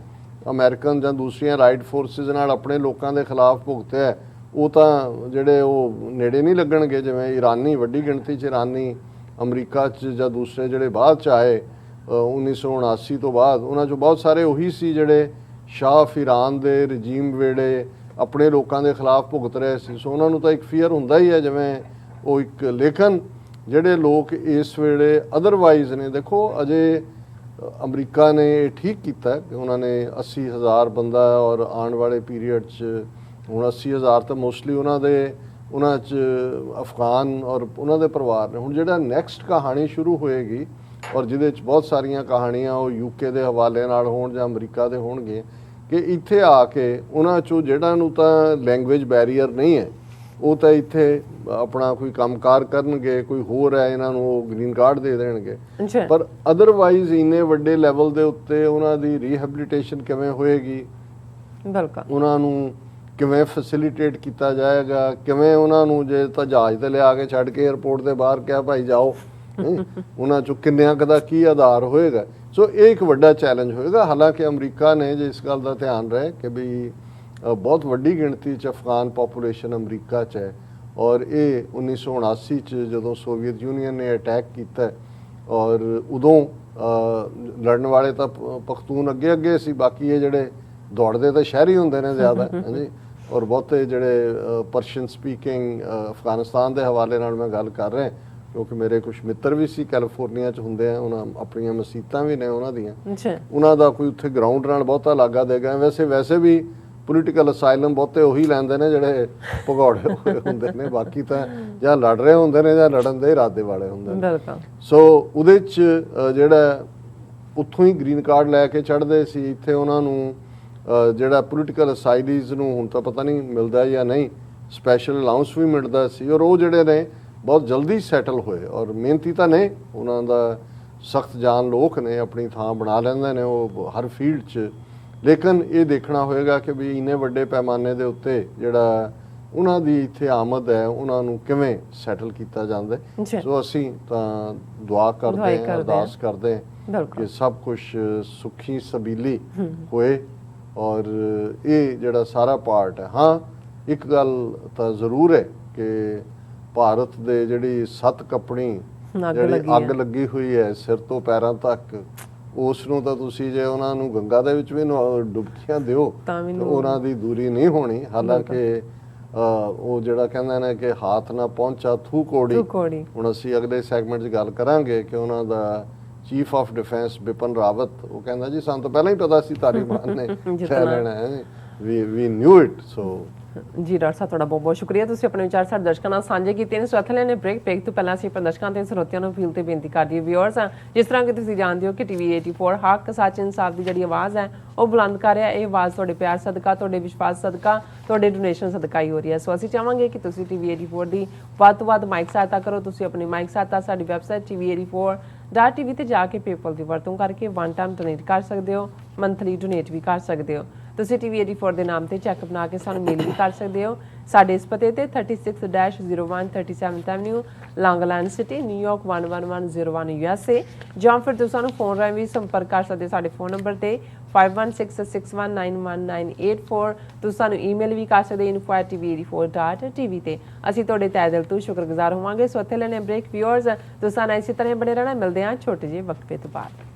ਅਮਰੀਕਨ ਜਾਂ ਦੂਸਰੀਆਂ ਰਾਈਟ ਫੋਰਸਿਸ ਨਾਲ ਆਪਣੇ ਲੋਕਾਂ ਦੇ ਖਿਲਾਫ ਭੁਗਤਿਆ, ਉਹ ਤਾਂ ਜਿਹੜੇ ਉਹ ਨੇੜੇ ਨਹੀਂ ਲੱਗਣਗੇ। ਜਿਵੇਂ ਇਰਾਨੀ, ਵੱਡੀ ਗਿਣਤੀ 'ਚ ਇਰਾਨੀ ਅਮਰੀਕਾ 'ਚ ਜਾਂ ਦੂਸਰੇ ਜਿਹੜੇ ਬਾਅਦ 'ਚ ਆਏ 1979 ਤੋਂ ਬਾਅਦ, ਉਹਨਾਂ 'ਚੋਂ ਬਹੁਤ ਸਾਰੇ ਉਹੀ ਸੀ ਜਿਹੜੇ ਸ਼ਾਹ ਈਰਾਨ ਦੇ ਰਜੀਮ ਵੇੜੇ ਆਪਣੇ ਲੋਕਾਂ ਦੇ ਖਿਲਾਫ ਭੁਗਤ ਰਹੇ ਸੀ। ਸੋ ਉਹਨਾਂ ਨੂੰ ਤਾਂ ਇੱਕ ਫੀਅਰ ਹੁੰਦਾ ਹੀ ਹੈ ਜਿਵੇਂ ਉਹ ਇੱਕ। ਲੇਕਿਨ ਜਿਹੜੇ ਲੋਕ ਇਸ ਵੇਲੇ ਅਦਰਵਾਈਜ਼ ਨੇ, ਦੇਖੋ ਅਜੇ ਅਮਰੀਕਾ ਨੇ ਇਹ ਠੀਕ ਕੀਤਾ ਕਿ ਉਹਨਾਂ ਨੇ 80,000 ਬੰਦਾ, ਔਰ ਆਉਣ ਵਾਲੇ ਪੀਰੀਅਡ 'ਚ ਹੁਣ 80,000 ਤਾਂ ਮੋਸਟਲੀ ਉਹਨਾਂ 'ਚ ਅਫਗਾਨ ਔਰ ਉਹਨਾਂ ਦੇ ਪਰਿਵਾਰ ਨੇ। ਹੁਣ ਜਿਹੜਾ ਨੈਕਸਟ ਕਹਾਣੀ ਸ਼ੁਰੂ ਹੋਏਗੀ ਔਰ ਜਿਹਦੇ 'ਚ ਬਹੁਤ ਸਾਰੀਆਂ ਕਹਾਣੀਆਂ ਉਹ UK ਦੇ ਹਵਾਲੇ ਨਾਲ ਹੋਣ ਜਾਂ ਅਮਰੀਕਾ ਦੇ ਹੋਣਗੇ, ਕਿ ਇੱਥੇ ਆ ਕੇ ਉਹਨਾਂ 'ਚੋਂ ਜਿਹੜਾ ਨੂੰ ਤਾਂ ਲੈਂਗੁਏਜ ਬੈਰੀਅਰ ਨਹੀਂ ਹੈ ਉਹ ਤਾਂ ਇੱਥੇ ਆਪਣਾ ਕੋਈ ਕੰਮਕਾਰ ਕਰਨਗੇ, ਕੋਈ ਹੋਰ ਹੈ ਇਹਨਾਂ ਨੂੰ ਉਹ ਗ੍ਰੀਨ ਕਾਰਡ ਦੇ ਦੇਣਗੇ। ਪਰ ਅਦਰਵਾਈਜ਼ ਇੰਨੇ ਵੱਡੇ ਲੈਵਲ ਦੇ ਉੱਤੇ ਉਹਨਾਂ ਦੀ ਰੀਹੈਬਿਲਿਟੇਸ਼ਨ ਕਿਵੇਂ ਹੋਏਗੀ, ਉਹਨਾਂ ਨੂੰ ਕਿਵੇਂ ਫੈਸਿਲੀਟੇਟ ਕੀਤਾ ਜਾਏਗਾ, ਕਿਵੇਂ ਉਹਨਾਂ ਨੂੰ ਜੇ ਤਾਂ ਜਹਾਜ਼ ਤੇ ਲਿਆ ਕੇ ਛੱਡ ਕੇ ਏਅਰਪੋਰਟ ਦੇ ਬਾਹਰ ਕਿਹਾ ਭਾਈ ਜਾਓ, ਉਹਨਾਂ 'ਚੋਂ ਕਿੰਨਿਆਂ ਕੁ ਦਾ ਕੀ ਆਧਾਰ ਹੋਏਗਾ। ਸੋ ਇਹ ਇੱਕ ਵੱਡਾ ਚੈਲੰਜ ਹੋਏਗਾ। ਹਾਲਾਂਕਿ ਅਮਰੀਕਾ ਨੇ ਜੇ ਇਸ ਗੱਲ ਦਾ ਧਿਆਨ ਰਹੇ ਕਿ ਵੀ ਬਹੁਤ ਵੱਡੀ ਗਿਣਤੀ 'ਚ ਅਫਗਾਨ ਪਾਪੂਲੇਸ਼ਨ ਅਮਰੀਕਾ 'ਚ ਹੈ, ਔਰ ਇਹ 1979 'ਚ ਜਦੋਂ ਸੋਵੀਅਤ ਯੂਨੀਅਨ ਨੇ ਅਟੈਕ ਕੀਤਾ, ਔਰ ਉਦੋਂ ਲੜਨ ਵਾਲੇ ਤਾਂ ਪਖਤੂਨ ਅੱਗੇ ਸੀ, ਬਾਕੀ ਇਹ ਜਿਹੜੇ ਦੌੜਦੇ ਤਾਂ ਸ਼ਹਿਰੀ ਹੁੰਦੇ ਨੇ ਜ਼ਿਆਦਾ ਹਾਂਜੀ ਔਰ ਬਹੁਤੇ ਜਿਹੜੇ ਪਰਸ਼ੀਅਨ ਸਪੀਕਿੰਗ ਅਫਗਾਨਿਸਤਾਨ ਦੇ ਹਵਾਲੇ ਨਾਲ ਮੈਂ ਗੱਲ ਕਰ ਰਿਹਾ ਕਿਉਂਕਿ ਮੇਰੇ ਕੁਝ ਮਿੱਤਰ ਵੀ ਸੀ ਕੈਲੀਫੋਰਨੀਆ 'ਚ ਹੁੰਦੇ ਆ ਉਹਨਾਂ ਆਪਣੀਆਂ ਮਸੀਤਾਂ ਵੀ ਨੇ ਉਹਨਾਂ ਦੀਆਂ ਉਹਨਾਂ ਦਾ ਕੋਈ ਉੱਥੇ ਗਰਾਊਂਡ ਨਾਲ ਬਹੁਤਾ ਲਾਗਾ ਦੇਗਾ ਵੈਸੇ ਵੀ ਪੋਲੀਟੀਕਲ ਅਸਾਈਲਮ ਬਹੁਤੇ ਉਹੀ ਲੈਂਦੇ ਨੇ ਜਿਹੜੇ ਭਗੌੜੇ ਹੋਏ ਹੁੰਦੇ ਨੇ ਬਾਕੀ ਤਾਂ ਜਾਂ ਲੜ ਰਹੇ ਹੁੰਦੇ ਨੇ ਜਾਂ ਲੜਨ ਦੇ ਇਰਾਦੇ ਵਾਲੇ ਹੁੰਦੇ ਨੇ ਸੋ ਉਹਦੇ 'ਚ ਜਿਹੜਾ ਉੱਥੋਂ ਹੀ ਗ੍ਰੀਨ ਕਾਰਡ ਲੈ ਕੇ ਚੜ੍ਹਦੇ ਸੀ ਇੱਥੇ ਉਹਨਾਂ ਨੂੰ ਜਿਹੜਾ ਪੋਲੀਟੀਕਲ ਅਸਾਈਲੀਜ਼ ਨੂੰ ਹੁਣ ਤਾਂ ਪਤਾ ਨਹੀਂ ਮਿਲਦਾ ਜਾਂ ਨਹੀਂ ਸਪੈਸ਼ਲ ਅਲਾਉਂਸ ਵੀ ਮਿਲਦਾ ਸੀ ਔਰ ਉਹ ਜਿਹੜੇ ਨੇ ਬਹੁਤ ਜਲਦੀ ਸੈਟਲ ਹੋਏ ਔਰ ਮਿਹਨਤੀ ਤਾਂ ਨੇ ਉਹਨਾਂ ਦਾ ਸਖਤ ਜਾਨ ਲੋਕ ਨੇ ਆਪਣੀ ਥਾਂ ਬਣਾ ਲੈਂਦੇ ਨੇ ਉਹ ਹਰ ਫੀਲਡ 'ਚ ਲੇਕਿਨ ਇਹ ਦੇਖਣਾ ਹੋਏਗਾ ਕਿ ਵੀ ਇੰਨੇ ਵੱਡੇ ਪੈਮਾਨੇ ਦੇ ਉੱਤੇ ਜਿਹੜਾ ਉਹਨਾਂ ਦੀ ਇੱਥੇ ਆਮਦ ਹੈ ਉਹਨਾਂ ਨੂੰ ਕਿਵੇਂ ਸੈਟਲ ਕੀਤਾ ਜਾਂਦਾ ਸੋ ਅਸੀਂ ਤਾਂ ਦੁਆ ਕਰਦੇ ਹਾਂ ਅਰਦਾਸ ਕਰਦੇ ਹਾਂ ਕਿ ਸਭ ਕੁਝ ਸੁਖੀ ਸਬੀਲੀ ਹੋਏ ਔਰ ਇਹ ਜਿਹੜਾ ਸਾਰਾ ਪਾਰਟ ਹੈ ਹਾਂ ਇੱਕ ਗੱਲ ਤਾਂ ਜ਼ਰੂਰ ਹੈ ਕਿ ਭਾਰਤ ਦੇ ਜਿਹੜੀ 7 ਕੱਪਣੀ ਜਿਹੜੀ ਅੱਗ ਲੱਗੀ ਹੋਈ ਹੈ ਸਿਰ ਤੋਂ ਪੈਰਾਂ ਤੱਕ ਉਸ ਨੂੰ ਤਾਂ ਤੁਸੀਂ ਜੇ ਉਹਨਾਂ ਨੂੰ ਗੰਗਾ ਦੇ ਵਿੱਚ ਵੀ ਡੁਬਕੀਆਂ ਦਿਓ ਤਾਂ ਉਹਨਾਂ ਦੀ ਦੂਰੀ ਨਹੀਂ ਹੋਣੀ ਹਾਲਾਂਕਿ ਉਹ ਜਿਹੜਾ ਕਹਿੰਦੇ ਨੇ ਕਿ ਹੱਥ ਨਾ ਪਹੁੰਚਾ ਥੂ ਕੋੜੀ ਹੁਣ ਅਸੀਂ ਅਗਲੇ ਸੈਗਮੈਂਟ 'ਚ ਗੱਲ ਕਰਾਂਗੇ ਕਿ ਉਹਨਾਂ ਦਾ chief of defence Bipin Rawat ਉਹ ਕਹਿੰਦਾ ਜੀ ਸਾਨੂੰ ਤਾਂ ਪਹਿਲਾਂ ਹੀ ਪਤਾ ਸੀ ਤਾਲਿਬਾਨ ਨੇ ਲੈ ਲੈਣਾ ਹੈ ਵੀ ਨਿਊ ਇਟ ਸੋ ਜੀ ਡਾਕਟਰ ਸਾਹਿਬ ਤੁਹਾਡਾ ਬਹੁਤ ਬਹੁਤ ਸ਼ੁਕਰੀਆ ਤੁਸੀਂ ਆਪਣੇ ਵਿਚਾਰ ਸਾਡੇ ਦਰਸ਼ਕਾਂ ਨਾਲ ਸਾਂਝੇ ਕੀਤੇ ਨੇ ਸੋ ਇੱਥੇ ਲੈਣੇ ਬ੍ਰੇਕ ਤੋਂ ਪਹਿਲਾਂ ਅਸੀਂ ਦਰਸ਼ਕਾਂ ਤੇ ਸਰੋਤਿਆਂ ਨੂੰ ਅਪੀਲ ਤੇ ਬੇਨਤੀ ਕਰਦੀ ਵਿਊਅਰਸ ਜਿਸ ਤਰ੍ਹਾਂ ਕਿ ਤੁਸੀਂ ਜਾਣਦੇ ਹੋ ਕਿ ਟੀਵੀ 84 ਹੱਕ ਸੱਚ ਇਨਸਾਫ ਦੀ ਜਿਹੜੀ ਆਵਾਜ਼ ਹੈ ਉਹ ਬੁਲੰਦ ਕਰ ਰਿਹਾ ਇਹ ਆਵਾਜ਼ ਤੁਹਾਡੇ ਪਿਆਰ ਸਦਕਾ ਤੁਹਾਡੇ ਵਿਸ਼ਵਾਸ ਸਦਕਾ ਤੁਹਾਡੇ ਡੋਨੇਸ਼ਨ ਸਦਕਾ ਹੀ ਹੋ ਰਹੀ ਹੈ ਸੋ ਅਸੀਂ ਚਾਹਾਂਗੇ ਕਿ ਤੁਸੀਂ ਟੀਵੀ 84 ਦੀ ਵੱਧ ਤੋਂ ਵੱਧ ਮਾਈਕ ਸਹਾਇਤਾ ਕਰੋ ਤੁਸੀਂ ਆਪਣੀ ਮਾਈਕ ਸਹਾਇਤਾ ਸਾਡੀ ਵੈਬਸਾਈਟ tv84.tv ਤੇ ਜਾ ਕੇ ਪੇਪਲ ਦੀ ਵਰਤੋਂ ਕਰਕੇ ਵਨ ਟਾਈਮ ਡੋਨੇਟ ਕਰ ਸਕਦੇ ਹੋ ਮੰਥਲੀ ਡੋਨੇਟ ਵੀ ਕਰ ਸਕਦੇ ਹੋ ਤੁਸੀਂ ਟੀਵੀ 84 ਦੇ ਨਾਮ ਤੇ ਚੈੱਕ ਬਣਾ ਕੇ ਸਾਨੂੰ ਮੇਲ ਵੀ ਕਰ ਸਕਦੇ ਹੋ ਸਾਡੇ ਇਸ ਪਤੇ ਤੇ 36-01 37th ਐਵਨਿਊ ਲੌਂਗ ਆਈਲੈਂਡ ਸਿਟੀ ਨਿਊਯਾਰਕ 11101 USA ਜਾਂ ਫਿਰ ਤੁਸੀਂ ਸਾਨੂੰ ਫੋਨ ਰਾਹੀਂ ਵੀ ਸੰਪਰਕ ਕਰ ਸਕਦੇ ਸਾਡੇ ਫੋਨ ਨੰਬਰ ਤੇ 5166911984 ਤੁਸੀਂ ਸਾਨੂੰ ਈਮੇਲ ਵੀ ਕਰ ਸਕਦੇ info@tv84.tv ਤੇ ਅਸੀਂ ਤੁਹਾਡੇ ਤਹਿ ਦਿਲ ਤੋਂ ਸ਼ੁਕਰਗੁਜ਼ਾਰ ਹੋਵਾਂਗੇ ਸੋ ਇੱਥੇ ਲੈਣੇ ਬ੍ਰੇਕ ਵਿਊਅਰਸ ਤੁਸੀਂ ਸਾਨੂੰ ਇਸੇ ਤਰ੍ਹਾਂ ਬਣੇ ਰਹਿਣਾ ਮਿਲਦੇ ਹਾਂ ਛੋਟੇ ਜਿਹੇ ਵਕਫੇ ਤੋਂ ਬਾਅਦ